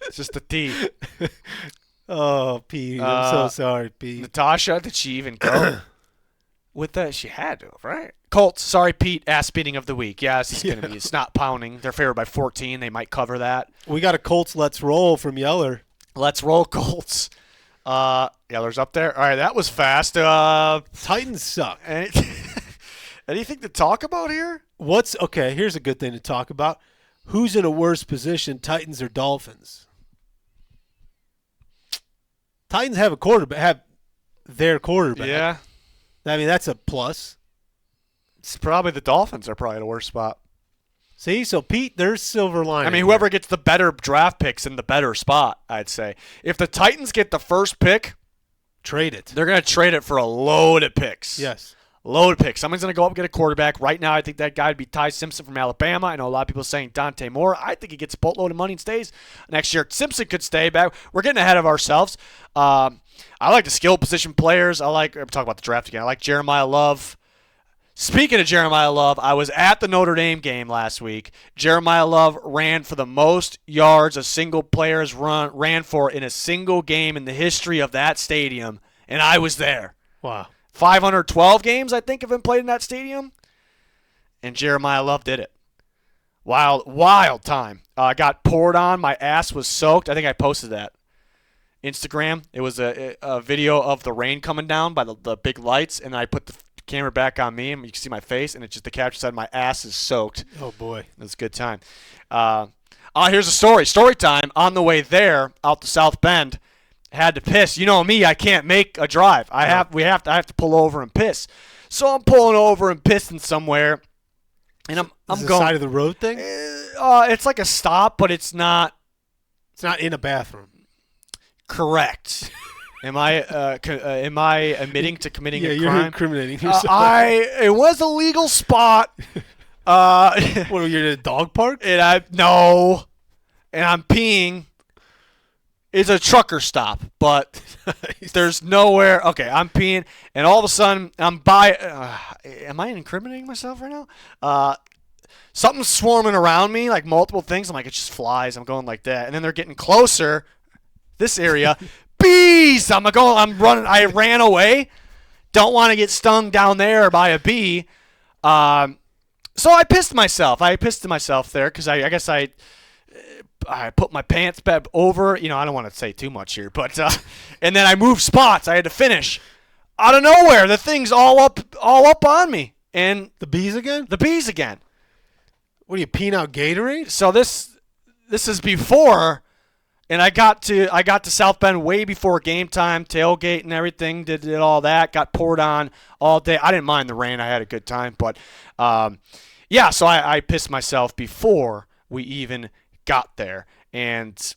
It's just a T. Oh, Pete. I'm so sorry, Pete. Natasha, did she even go with that? She had to, right? Colts, sorry, Pete. Ass beating of the week. Yes, it's going to be snot pounding. They're favored by 14. They might cover that. We got a Colts let's roll from Yeller. Let's roll, Colts. Yeller's up there. All right, that was fast. Titans suck. Anything to talk about here? Okay, here's a good thing to talk about. Who's in a worse position, Titans or Dolphins? Titans have their quarterback. Yeah. I mean, that's a plus. It's probably the Dolphins are probably the worst spot. See, so Pete, there's silver lining. I mean, whoever gets the better draft picks in the better spot, I'd say. If the Titans get the first pick, trade it. They're going to trade it for a load of picks. Yes. Load pick. Someone's going to go up and get a quarterback. Right now, I think that guy would be Ty Simpson from Alabama. I know a lot of people saying Dante Moore. I think he gets a boatload of money and stays next year. Simpson could stay back. We're getting ahead of ourselves. I like the skill position players. I'm talking about the draft again. I like Jeremiah Love. Speaking of Jeremiah Love, I was at the Notre Dame game last week. Jeremiah Love ran for the most yards a single player has ran for in a single game in the history of that stadium, and I was there. Wow. 512 games, I think, have been played in that stadium. And Jeremiah Love did it. Wild time. I got poured on. My ass was soaked. I think I posted that. Instagram. It was a video of the rain coming down by the big lights, and I put the camera back on me, and you can see my face, and the caption said, my ass is soaked. Oh, boy. It was a good time. Here's a story. Story time. On the way there, out to South Bend, had to piss. You know me, I can't make a drive. I have to pull over and piss. So I'm pulling over and pissing somewhere, and I'm going side of the road thing. It's like a stop, but it's not. It's not in a bathroom. Correct. Am I admitting to committing a crime? Yeah, you're incriminating yourself. It was a legal spot. What, you're in a dog park? And I'm peeing. It's a trucker stop, but there's nowhere. Okay, I'm peeing, and all of a sudden I'm by. Am I incriminating myself right now? something's swarming around me, like multiple things. I'm like, it's just flies. I'm going like that. And then they're getting closer, this area. Bees! I'm running. I ran away. Don't want to get stung down there by a bee. So I pissed myself. There because I guess I put my pants back over. I don't want to say too much here, but and then I moved spots. I had to finish. Out of nowhere, the thing's all up on me. And The bees again? the bees again. What are you peeing out Gatorade? So this is before, and I got to South Bend way before game time, tailgate and everything. Did all that. Got poured on all day. I didn't mind the rain. I had a good time, but yeah. So I pissed myself before we even got there, and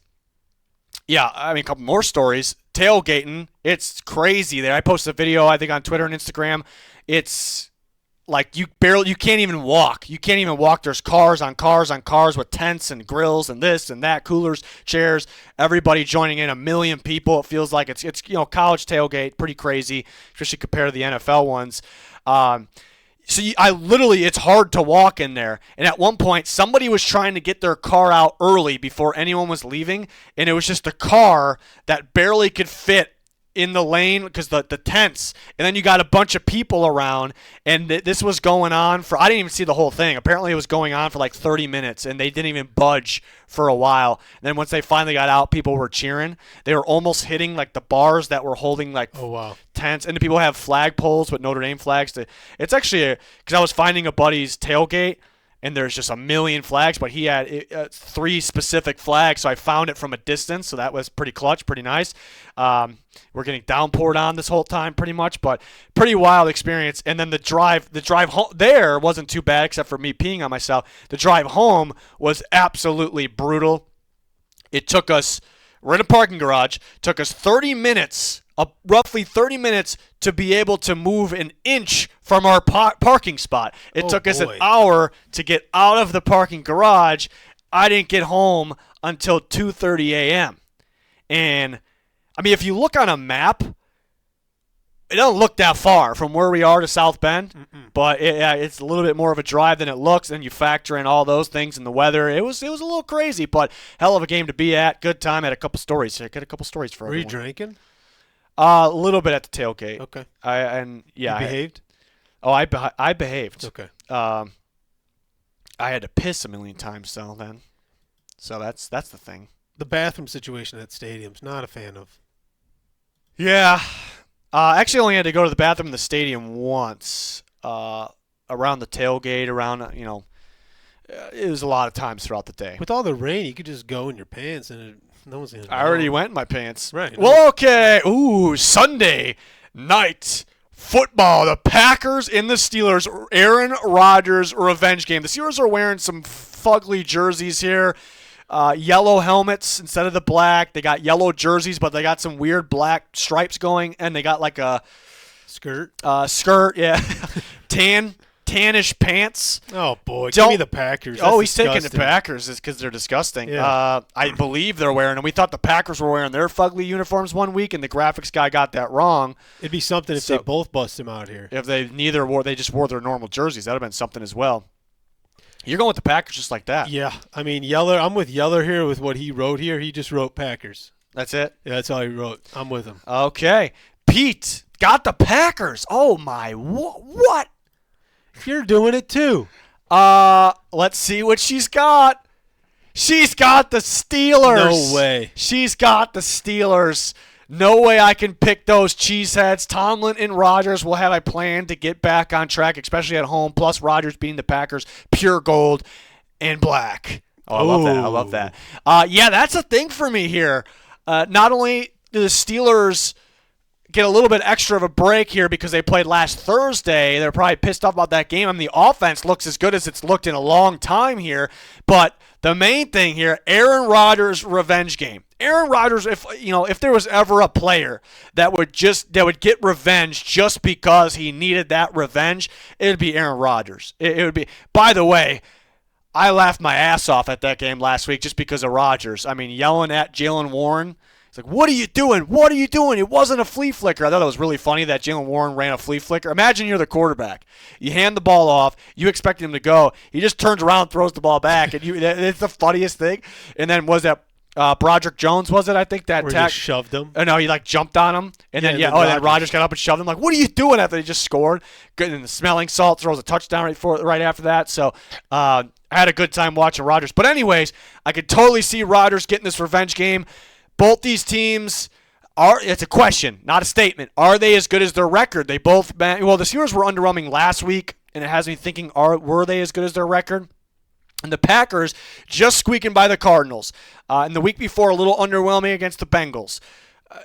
yeah, I mean a couple more stories. Tailgating, it's crazy there. I posted a video I think on Twitter and Instagram. It's like you can't even walk. You can't even walk. There's cars on cars on cars with tents and grills and this and that, coolers, chairs, everybody joining in, 1 million people. It feels like it's college tailgate, pretty crazy, especially compared to the NFL ones. It's hard to walk in there. And at one point, somebody was trying to get their car out early before anyone was leaving, and it was just a car that barely could fit in the lane because the tents, and then you got a bunch of people around, and this was going on for, I didn't even see the whole thing. Apparently it was going on for like 30 minutes, and they didn't even budge for a while. And then once they finally got out, people were cheering. They were almost hitting like the bars that were holding like tents, and the people have flag poles with Notre Dame flags. It's actually because I was finding a buddy's tailgate, and there's just 1 million flags, but he had 3 specific flags, so I found it from a distance, so that was pretty clutch, pretty nice. We're getting downpoured on this whole time pretty much, but pretty wild experience. And then the drive home there wasn't too bad except for me peeing on myself. The drive home was absolutely brutal. It took us, we're in a parking garage, took us 30 minutes, roughly 30 minutes to be able to move an inch from our parking spot. It took us an hour to get out of the parking garage. I didn't get home until 2:30 a.m. And, I mean, if you look on a map, it doesn't look that far from where we are to South Bend, but it's a little bit more of a drive than it looks. Then you factor in all those things and the weather. It was a little crazy, but hell of a game to be at. Good time. Had a couple stories. I got a couple stories for everyone. Were you drinking? A little bit at the tailgate. Okay. You behaved? I behaved. Okay. I had to piss 1 million times though then. So that's the thing. The bathroom situation at stadiums, not a fan of. Yeah. Actually only had to go to the bathroom in the stadium once. Around the tailgate, around, it was a lot of times throughout the day. With all the rain, you could just go in your pants and no one's going to know. I already went in my pants. Right. Well, okay. Ooh, Sunday night football. The Packers and the Steelers. Aaron Rodgers revenge game. The Steelers are wearing some fugly jerseys here. Yellow helmets instead of the black. They got yellow jerseys, but they got some weird black stripes going, and they got like a skirt. Yeah. Tannish pants. Oh boy, give me the Packers. That's he's disgusting. taking the Packers because they're disgusting. Yeah. I believe they're wearing them. We thought the Packers were wearing their fugly uniforms one week, and the graphics guy got that wrong. It'd be something if they both bust him out here. If they just wore their normal jerseys, that'd have been something as well. You're going with the Packers just like that. Yeah, I mean Yeller. I'm with Yeller here with what he wrote here. He just wrote Packers. That's it. Yeah, that's all he wrote. I'm with him. Okay, Pete got the Packers. Oh my, what? You're doing it too. Let's see what she's got. She's got the Steelers. No way. She's got the Steelers. No way I can pick those cheeseheads. Tomlin and Rodgers will have a plan to get back on track, especially at home. Plus Rodgers being the Packers, pure gold and black. Oh, I love that. I love that. Yeah, that's a thing for me here. Not only do the Steelers get a little bit extra of a break here because they played last Thursday. They're probably pissed off about that game. I mean, the offense looks as good as it's looked in a long time here. But the main thing here, Aaron Rodgers' revenge game. Aaron Rodgers, if there was ever a player that would get revenge just because he needed that revenge, it would be Aaron Rodgers. It would be. By the way, I laughed my ass off at that game last week just because of Rodgers. I mean, yelling at Jalen Warren. He's like, what are you doing? What are you doing? It wasn't a flea flicker. I thought it was really funny that Jalen Warren ran a flea flicker. Imagine you're the quarterback. You hand the ball off. You expect him to go. He just turns around, throws the ball back, and it's the funniest thing. And then was that Broderick Jones, was it? I think that Where he just shoved him. No, he like jumped on him, and then then Rodgers got up and shoved him. Like, what are you doing after he just scored? Good, and the smelling salt throws a touchdown right after that. So I had a good time watching Rodgers. But anyways, I could totally see Rodgers getting this revenge game. Both these teams it's a question, not a statement. Are they as good as their record? They both, the Steelers were underwhelming last week, and it has me thinking, were they as good as their record? And the Packers just squeaking by the Cardinals. And the week before, a little underwhelming against the Bengals.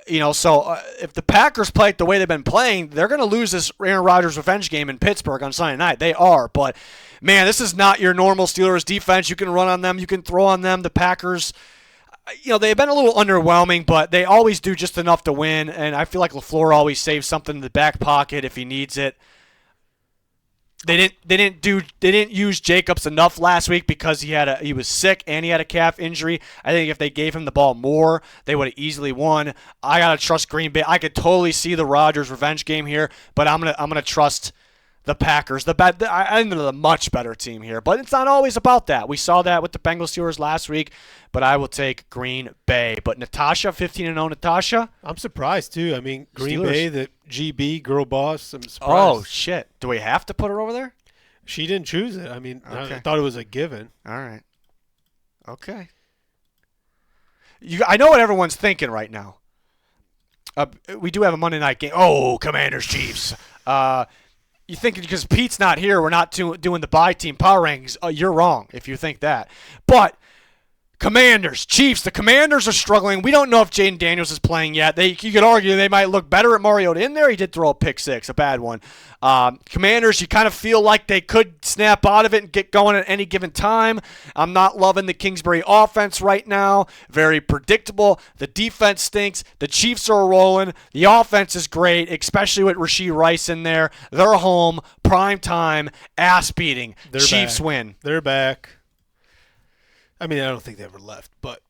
If the Packers play it the way they've been playing, they're going to lose this Aaron Rodgers revenge game in Pittsburgh on Sunday night. They are. But, man, this is not your normal Steelers defense. You can run on them. You can throw on them. The Packers, they've been a little underwhelming, but they always do just enough to win. And I feel like LaFleur always saves something in the back pocket if he needs it. They didn't use Jacobs enough last week because he was sick and he had a calf injury. I think if they gave him the ball more, they would have easily won. I gotta trust Green Bay. I could totally see the Rodgers revenge game here, but I'm gonna trust the Packers. I think they're the much better team here, but it's not always about that. We saw that with the Bengals Steelers last week, but I will take Green Bay. But Natasha, 15-0 Natasha. I'm surprised too. I mean, Green Steelers. Bay, the GB girl boss. I'm surprised. Oh shit! Do we have to put her over there? She didn't choose it. I mean, Okay. I thought it was a given. All right. Okay. I know what everyone's thinking right now. We do have a Monday night game. Oh, Commanders Chiefs. You think because Pete's not here, we're not doing the bye team power rankings. You're wrong if you think that. But Commanders, Chiefs, the Commanders are struggling. We don't know if Jaden Daniels is playing yet. You could argue they might look better at Mariota in there. He did throw a pick six, a bad one. Commanders, you kind of feel like they could snap out of it and get going at any given time. I'm not loving the Kingsbury offense right now. Very predictable. The defense stinks. The Chiefs are rolling. The offense is great, especially with Rashee Rice in there. They're home, prime time, ass beating. Chiefs win. They're back. I mean, I don't think they ever left, but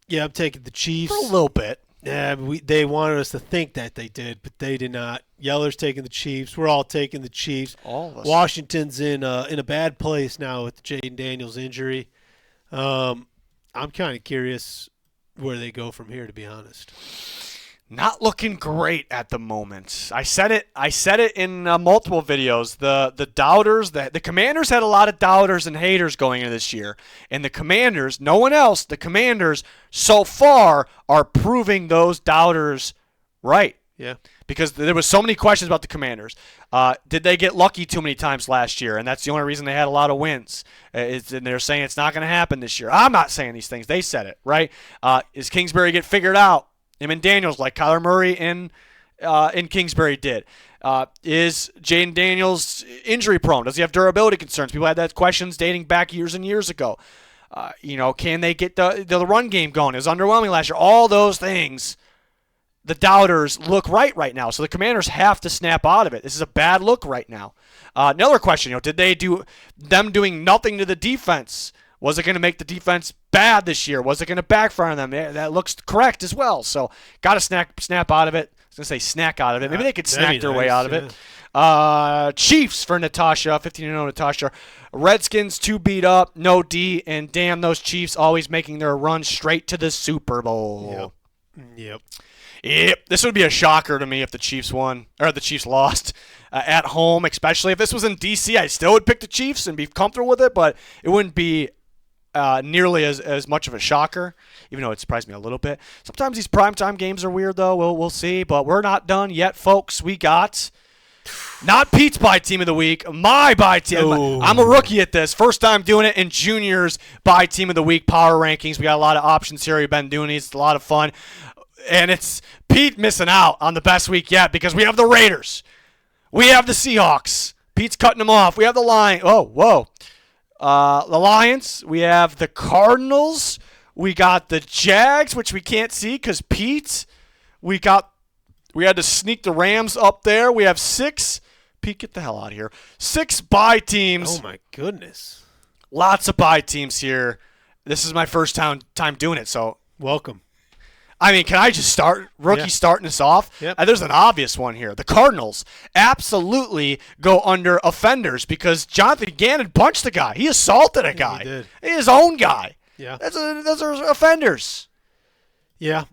yeah, I'm taking the Chiefs. For a little bit. Yeah, they wanted us to think that they did, but they did not. Yeller's taking the Chiefs. We're all taking the Chiefs. All of us. Washington's in a bad place now with Jaden Daniels' injury. I'm kind of curious where they go from here, to be honest. Not looking great at the moment. I said it in multiple videos. The doubters, the Commanders had a lot of doubters and haters going into this year. And the Commanders, no one else, the Commanders so far are proving those doubters right. Yeah. Because there was so many questions about the Commanders. Did they get lucky too many times last year? And that's the only reason they had a lot of wins. And they're saying it's not going to happen this year. I'm not saying these things. They said it, right? Is Kingsbury get figured out? Him and Daniels, like Kyler Murray and Kingsbury did. Is Jaden Daniels injury prone? Does he have durability concerns? People had that questions dating back years and years ago. Can they get the run game going? It was underwhelming last year. All those things, the doubters look right now. So the Commanders have to snap out of it. This is a bad look right now. Another question, did they do them doing nothing to the defense? Was it going to make the defense bad this year? Was it going to backfire on them? That looks correct as well. So got to snap out of it. I was going to say snack out of it. Maybe they could snack their way out of it. Chiefs for Natasha, 15-0 Natasha. Redskins 2 beat up, no D, and damn those Chiefs always making their run straight to the Super Bowl. Yep. This would be a shocker to me if the Chiefs won or the Chiefs lost at home, especially if this was in D.C. I still would pick the Chiefs and be comfortable with it, but it wouldn't be nearly as much of a shocker, even though it surprised me a little bit. Sometimes these primetime games are weird, though. We'll see, but we're not done yet, folks. We got not Pete's Buy Team of the Week, my Buy Team. Ooh. I'm a rookie at this. First time doing it in Junior's Buy Team of the Week power rankings. We got a lot of options here. We've been doing these. It's a lot of fun. And it's Pete missing out on the best week yet because we have the Raiders. We have the Seahawks. Pete's cutting them off. We have the Lions. Oh, whoa. The Lions. We have the Cardinals. We got the Jags, which we can't see because Pete. We had to sneak the Rams up there. We have 6. Pete, get the hell out of here. 6 bye teams. Oh, my goodness. Lots of bye teams here. This is my first time doing it, so welcome. I mean, can I just start? Rookie starting us off? Yep. There's an obvious one here. The Cardinals absolutely go under offenders because Jonathan Gannon punched the guy. He assaulted a guy. He did. His own guy. Yeah. Those are offenders. Yeah.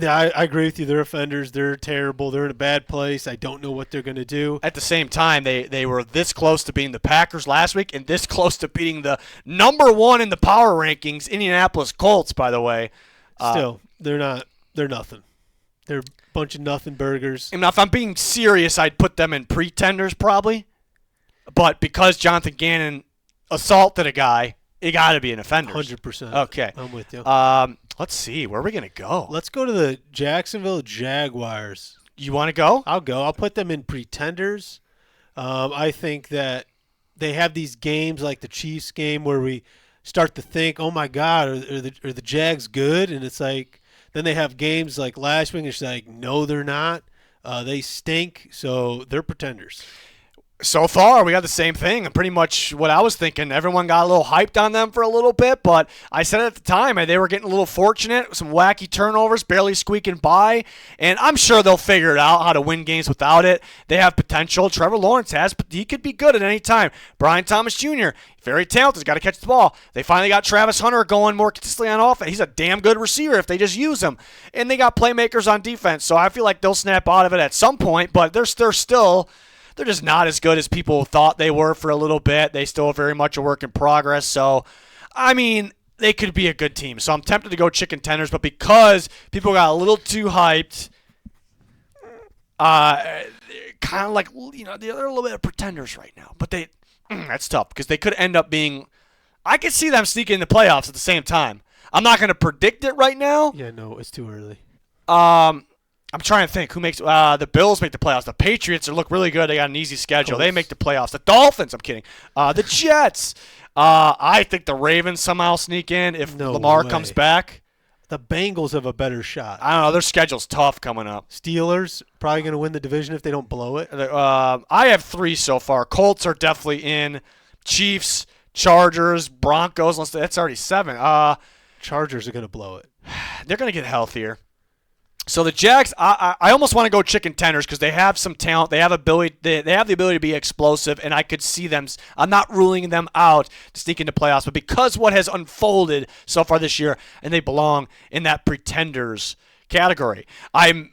Yeah, I agree with you. They're offenders. They're terrible. They're in a bad place. I don't know what they're going to do. At the same time, they were this close to beating the Packers last week and this close to beating the number one in the power rankings, Indianapolis Colts, by the way. Still, they're not. They're nothing. They're a bunch of nothing burgers. And if I'm being serious, I'd put them in pretenders probably. But because Jonathan Gannon assaulted a guy, it got to be an offender. 100%. Okay. I'm with you. Let's see. Where are we going to go? Let's go to the Jacksonville Jaguars. You want to go? I'll go. I'll put them in pretenders. I think that they have these games like the Chiefs game where we start to think, oh, my God, are the Jags good? And it's like then they have games like last week. It's like, no, they're not. They stink, so they're pretenders. So far, we got the same thing. Pretty much what I was thinking. Everyone got a little hyped on them for a little bit, but I said at the time they were getting a little fortunate, some wacky turnovers, barely squeaking by, and I'm sure they'll figure it out how to win games without it. They have potential. Trevor Lawrence has, but he could be good at any time. Brian Thomas Jr., very talented, got to catch the ball. They finally got Travis Hunter going more consistently on offense. He's a damn good receiver if they just use him. And they got playmakers on defense, so I feel like they'll snap out of it at some point, but they're still... They're just not as good as people thought they were for a little bit. They still are very much a work in progress. So, I mean, they could be a good team. So I'm tempted to go chicken tenders, but because people got a little too hyped, kind of like, they're a little bit of pretenders right now. But that's tough because they could end up being – I could see them sneaking in the playoffs at the same time. I'm not going to predict it right now. Yeah, no, it's too early. I'm trying to think who makes the Bills make the playoffs. The Patriots look really good. They got an easy schedule. They make the playoffs. The Dolphins, I'm kidding. The Jets. I think the Ravens somehow sneak in if Lamar comes back. The Bengals have a better shot. I don't know. Their schedule's tough coming up. Steelers probably going to win the division if they don't blow it. I have 3 so far. Colts are definitely in. Chiefs, Chargers, Broncos. That's already 7. Chargers are going to blow it. They're going to get healthier. So the Jags, I almost want to go chicken tenders because they have some talent. They have ability. They have the ability to be explosive, and I could see them. I'm not ruling them out to sneak into playoffs, but because what has unfolded so far this year, and they belong in that pretenders category. I'm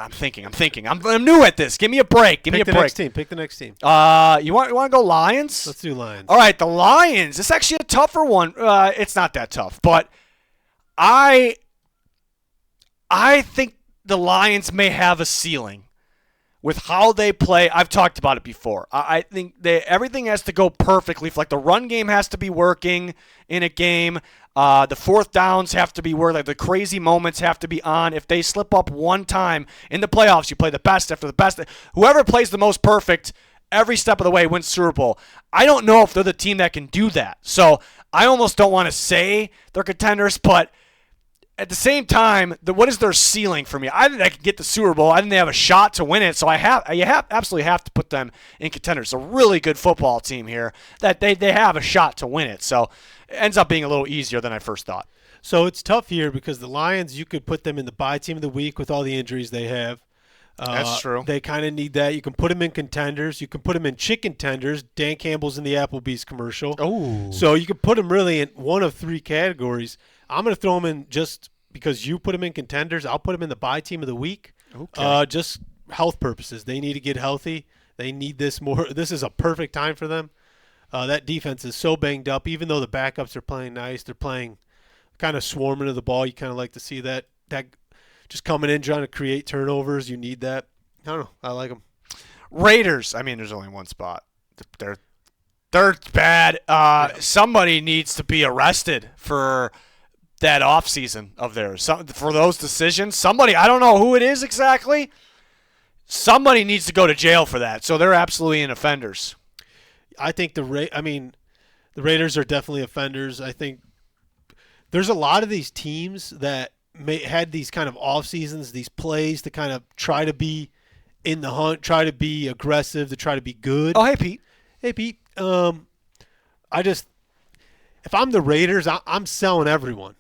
thinking. I'm new at this. Give me a break. Give me a break. Pick the next team. You want to go Lions? Let's do Lions. All right, the Lions. It's actually a tougher one. It's not that tough, but. I think the Lions may have a ceiling with how they play. I've talked about it before. I think everything has to go perfectly. Like the run game has to be working in a game. The fourth downs have to be working. Like the crazy moments have to be on. If they slip up one time in the playoffs, you play the best after the best. Whoever plays the most perfect every step of the way wins Super Bowl. I don't know if they're the team that can do that. So I almost don't want to say they're contenders, but at the same time, what is their ceiling for me? I think they can get the Super Bowl. I think they have a shot to win it. So you absolutely have to put them in contenders. It's a really good football team here that they have a shot to win it. So it ends up being a little easier than I first thought. So it's tough here because the Lions, you could put them in the bye team of the week with all the injuries they have. That's true. They kind of need that. You can put them in contenders. You can put them in chicken tenders. Dan Campbell's in the Applebee's commercial. Oh. So you can put them really in one of 3 categories. I'm going to throw them in just because you put them in contenders. I'll put them in the bye team of the week. Okay. Just health purposes. They need to get healthy. They need this more. This is a perfect time for them. That defense is so banged up. Even though the backups are playing nice, they're playing kind of swarming to the ball. You kind of like to see that just coming in trying to create turnovers. You need that. I don't know. I like them. Raiders. I mean, there's only one spot. They're bad. Somebody needs to be arrested for that offseason of theirs. For those decisions. Somebody, I don't know who it is exactly. Somebody needs to go to jail for that. So they're absolutely in offenders. I think the Raiders are definitely offenders. I think there's a lot of these teams that had these kind of off seasons, these plays to kind of try to be in the hunt, try to be aggressive, to try to be good. Oh, hey, Pete. Hey, Pete. If I'm the Raiders, I'm selling everyone.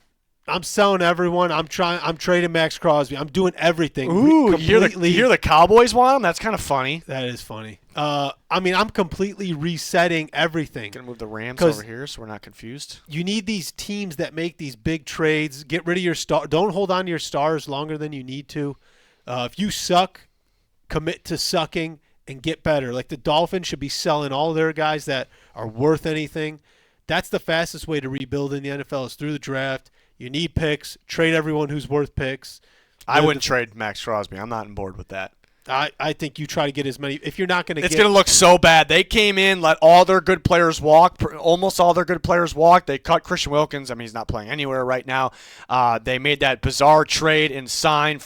I'm selling everyone. I'm trading Max Crosby. I'm doing everything. Ooh, you hear the Cowboys want him? That's kind of funny. That is funny. I'm completely resetting everything. Gonna move the Rams over here so we're not confused. You need these teams that make these big trades. Get rid of your star. Don't hold on to your stars longer than you need to. If you suck, commit to sucking and get better. Like the Dolphins should be selling all their guys that are worth anything. That's the fastest way to rebuild in the NFL is through the draft. You need picks. Trade everyone who's worth picks. I wouldn't trade Max Crosby. I'm not on board with that. I think you try to get as many. If you're not going to get. It's going to look so bad. They came in, let all their good players walk, almost all their good players walk. They cut Christian Wilkins. I mean, he's not playing anywhere right now. They made that bizarre trade and signed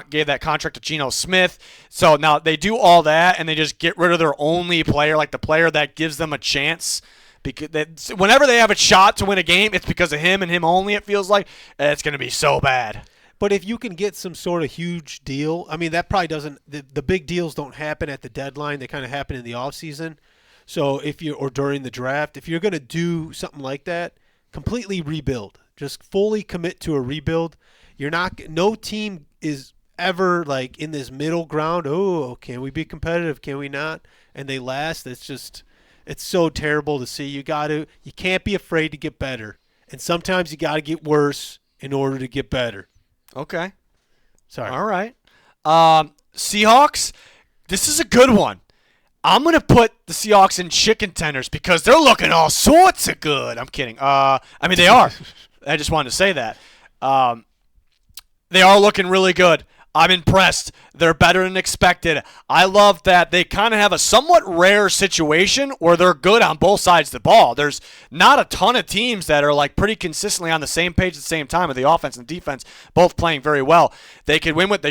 gave that contract to Geno Smith. So now they do all that, and they just get rid of their only player, like the player that gives them a chance. Because whenever they have a shot to win a game, it's because of him and him only, it feels like. It's going to be so bad. But if you can get some sort of huge deal, I mean, that probably doesn't – the big deals don't happen at the deadline. They kind of happen in the offseason. So or during the draft, if you're going to do something like that, completely rebuild. Just fully commit to a rebuild. No team is ever like in this middle ground. Oh, can we be competitive? Can we not? And they last. It's so terrible to see. You can't be afraid to get better. And sometimes you got to get worse in order to get better. Okay. Sorry. All right. Seahawks, this is a good one. I'm going to put the Seahawks in chicken tenders because they're looking all sorts of good. I'm kidding. I mean, they are. I just wanted to say that. They are looking really good. I'm impressed. They're better than expected. I love that they kind of have a somewhat rare situation where they're good on both sides of the ball. There's not a ton of teams that are like pretty consistently on the same page at the same time with the offense and defense both playing very well. They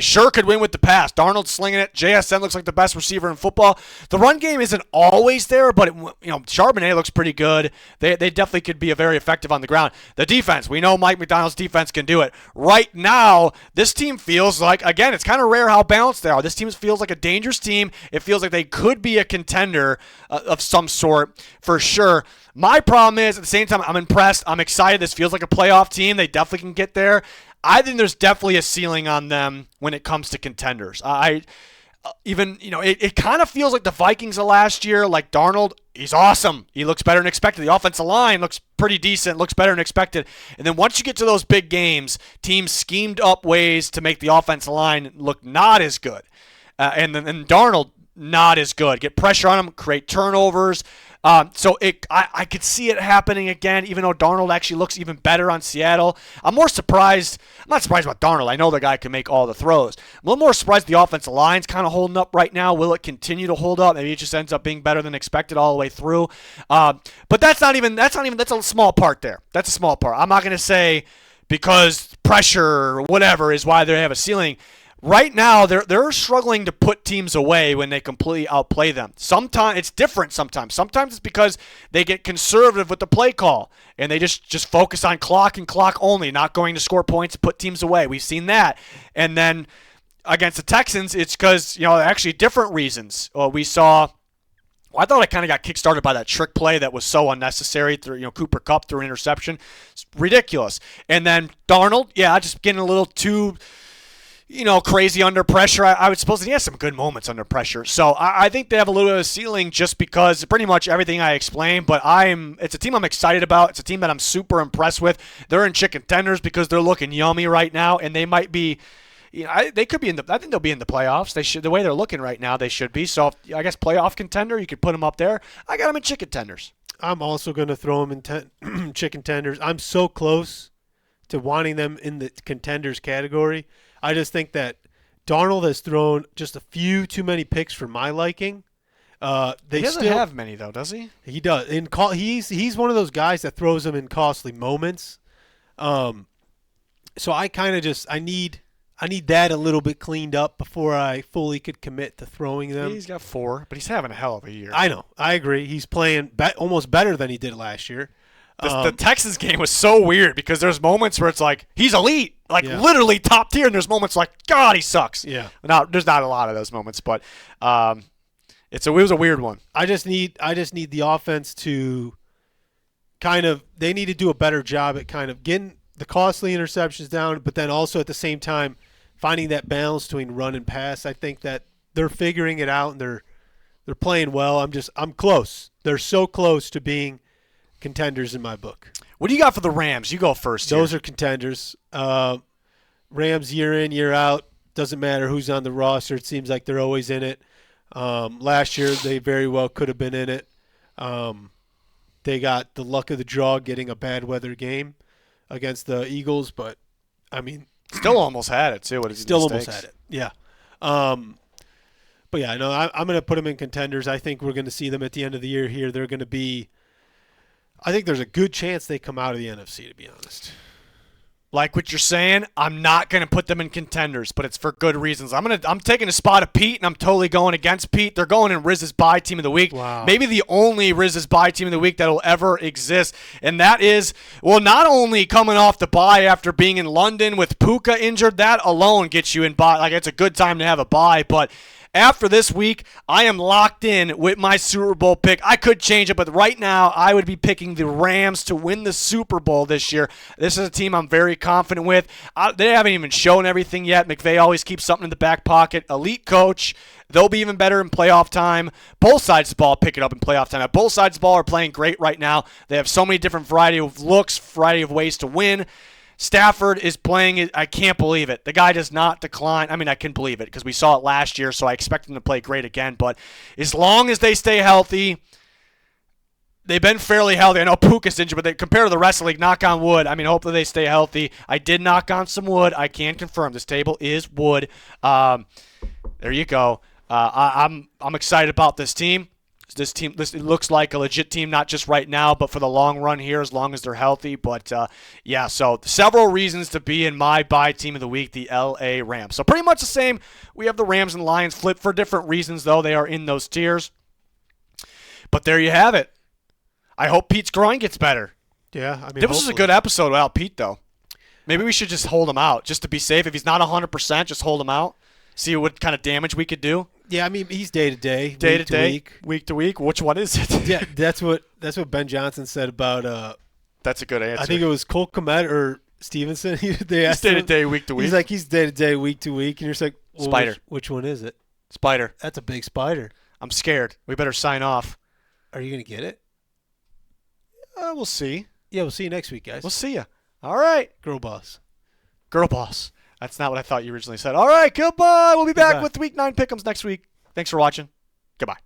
sure could win with the pass. Darnold's slinging it. JSN looks like the best receiver in football. The run game isn't always there, but Charbonnet looks pretty good. They definitely could be very effective on the ground. The defense, we know Mike McDonald's defense can do it. Right now, this team feels like, again, it's kind of rare how balanced they are. This team feels like a dangerous team. It feels like they could be a contender of some sort for sure. My problem is, at the same time, I'm impressed. I'm excited. This feels like a playoff team. They definitely can get there. I think there's definitely a ceiling on them when it comes to contenders. It kind of feels like the Vikings of last year. Like Darnold, he's awesome. He looks better than expected. The offensive line looks pretty decent, looks better than expected. And then once you get to those big games, teams schemed up ways to make the offensive line look not as good. And Darnold, not as good. Get pressure on him, create turnovers. I could see it happening again, even though Darnold actually looks even better on Seattle. I'm not surprised about Darnold. I know the guy can make all the throws. I'm a little more surprised the offensive line's kind of holding up right now. Will it continue to hold up? Maybe it just ends up being better than expected all the way through. But that's a small part there. That's a small part. I'm not going to say because pressure or whatever is why they have a ceiling. Right now, they're struggling to put teams away when they completely outplay them. Sometimes it's different. Sometimes it's because they get conservative with the play call and they just focus on clock and clock only, not going to score points, put teams away. We've seen that. And then against the Texans, it's because actually different reasons. We saw. I thought I kind of got kickstarted by that trick play that was so unnecessary. Through Cooper Kupp threw an interception. It's ridiculous. And then Darnold, just getting a little too. Crazy under pressure. I would suppose he has some good moments under pressure. So I think they have a little bit of a ceiling just because pretty much everything I explained. But it's a team I'm excited about. It's a team that I'm super impressed with. They're in chicken tenders because they're looking yummy right now, and they might be. They could be I think they'll be in the playoffs. They should. The way they're looking right now, they should be. So I guess playoff contender. You could put them up there. I got them in chicken tenders. I'm also going to throw them in chicken tenders. I'm so close to wanting them in the contenders category. I just think that Darnold has thrown just a few too many picks for my liking. He doesn't have many though, does he? He does. He's one of those guys that throws them in costly moments. So I kind of I need that a little bit cleaned up before I fully could commit to throwing them. He's got 4, but he's having a hell of a year. I know. I agree. He's playing almost better than he did last year. The Texans game was so weird because there's moments where it's like he's elite, literally top tier, and there's moments like God he sucks. Yeah. Now there's not a lot of those moments, but it was a weird one. I just need the offense to they need to do a better job at kind of getting the costly interceptions down, but then also at the same time finding that balance between run and pass. I think that they're figuring it out and they're playing well. I'm close. They're so close to being contenders in my book. What do you got for the Rams? You go first here. Those are contenders. Rams year in, year out. Doesn't matter who's on the roster. It seems like they're always in it. Last year, they very well could have been in it. They got the luck of the draw getting a bad weather game against the Eagles, but, I mean. Still almost had it, too. Still almost had it, yeah. But, yeah, no, I'm going to put them in contenders. I think we're going to see them at the end of the year here. They're going to be – I think there's a good chance they come out of the NFC, to be honest. Like what you're saying, I'm not going to put them in contenders, but it's for good reasons. I'm taking a spot of Pete, and I'm totally going against Pete. They're going in Riz's bye team of the week. Wow. Maybe the only Riz's bye team of the week that will ever exist, and that is, well, not only coming off the bye after being in London with Puka injured, that alone gets you in bye. Like, it's a good time to have a bye, but after this week, I am locked in with my Super Bowl pick. I could change it, but right now I would be picking the Rams to win the Super Bowl this year. This is a team I'm very confident with. They haven't even shown everything yet. McVay always keeps something in the back pocket. Elite coach. They'll be even better in playoff time. Both sides of the ball pick it up in playoff time. Both sides of the ball are playing great right now. They have so many different variety of looks, variety of ways to win. Stafford is playing it. I can't believe it. The guy does not decline. I mean, I can believe it because we saw it last year, so I expect him to play great again. But as long as they stay healthy, they've been fairly healthy. I know Puka's injured, but compared to the rest of the league, knock on wood. I mean, hopefully they stay healthy. I did knock on some wood. I can confirm this table is wood. There you go. I'm excited about this team. This looks like a legit team, not just right now, but for the long run here, as long as they're healthy. But, yeah, so several reasons to be in my bye team of the week, the L.A. Rams. So pretty much the same. We have the Rams and Lions flipped for different reasons, though. They are in those tiers. But there you have it. I hope Pete's groin gets better. Yeah, I mean, this was a good episode without Pete, though. Maybe we should just hold him out just to be safe. If he's not 100%, just hold him out. See what kind of damage we could do. Yeah, I mean, he's day to day, week to week. Which one is it? Yeah, that's what Ben Johnson said about. That's a good answer. I think it was Cole Kmet or Stevenson. They asked he's day to day, week to week. He's like, he's day to day, week to week, and you're just like, well, spider. Which one is it? Spider. That's a big spider. I'm scared. We better sign off. Are you gonna get it? We'll see. Yeah, we'll see you next week, guys. We'll see you. All right. Girl boss. Girl boss. That's not what I thought you originally said. All right, goodbye. We'll be back with Week 9 Pick'ems next week. Thanks for watching. Goodbye.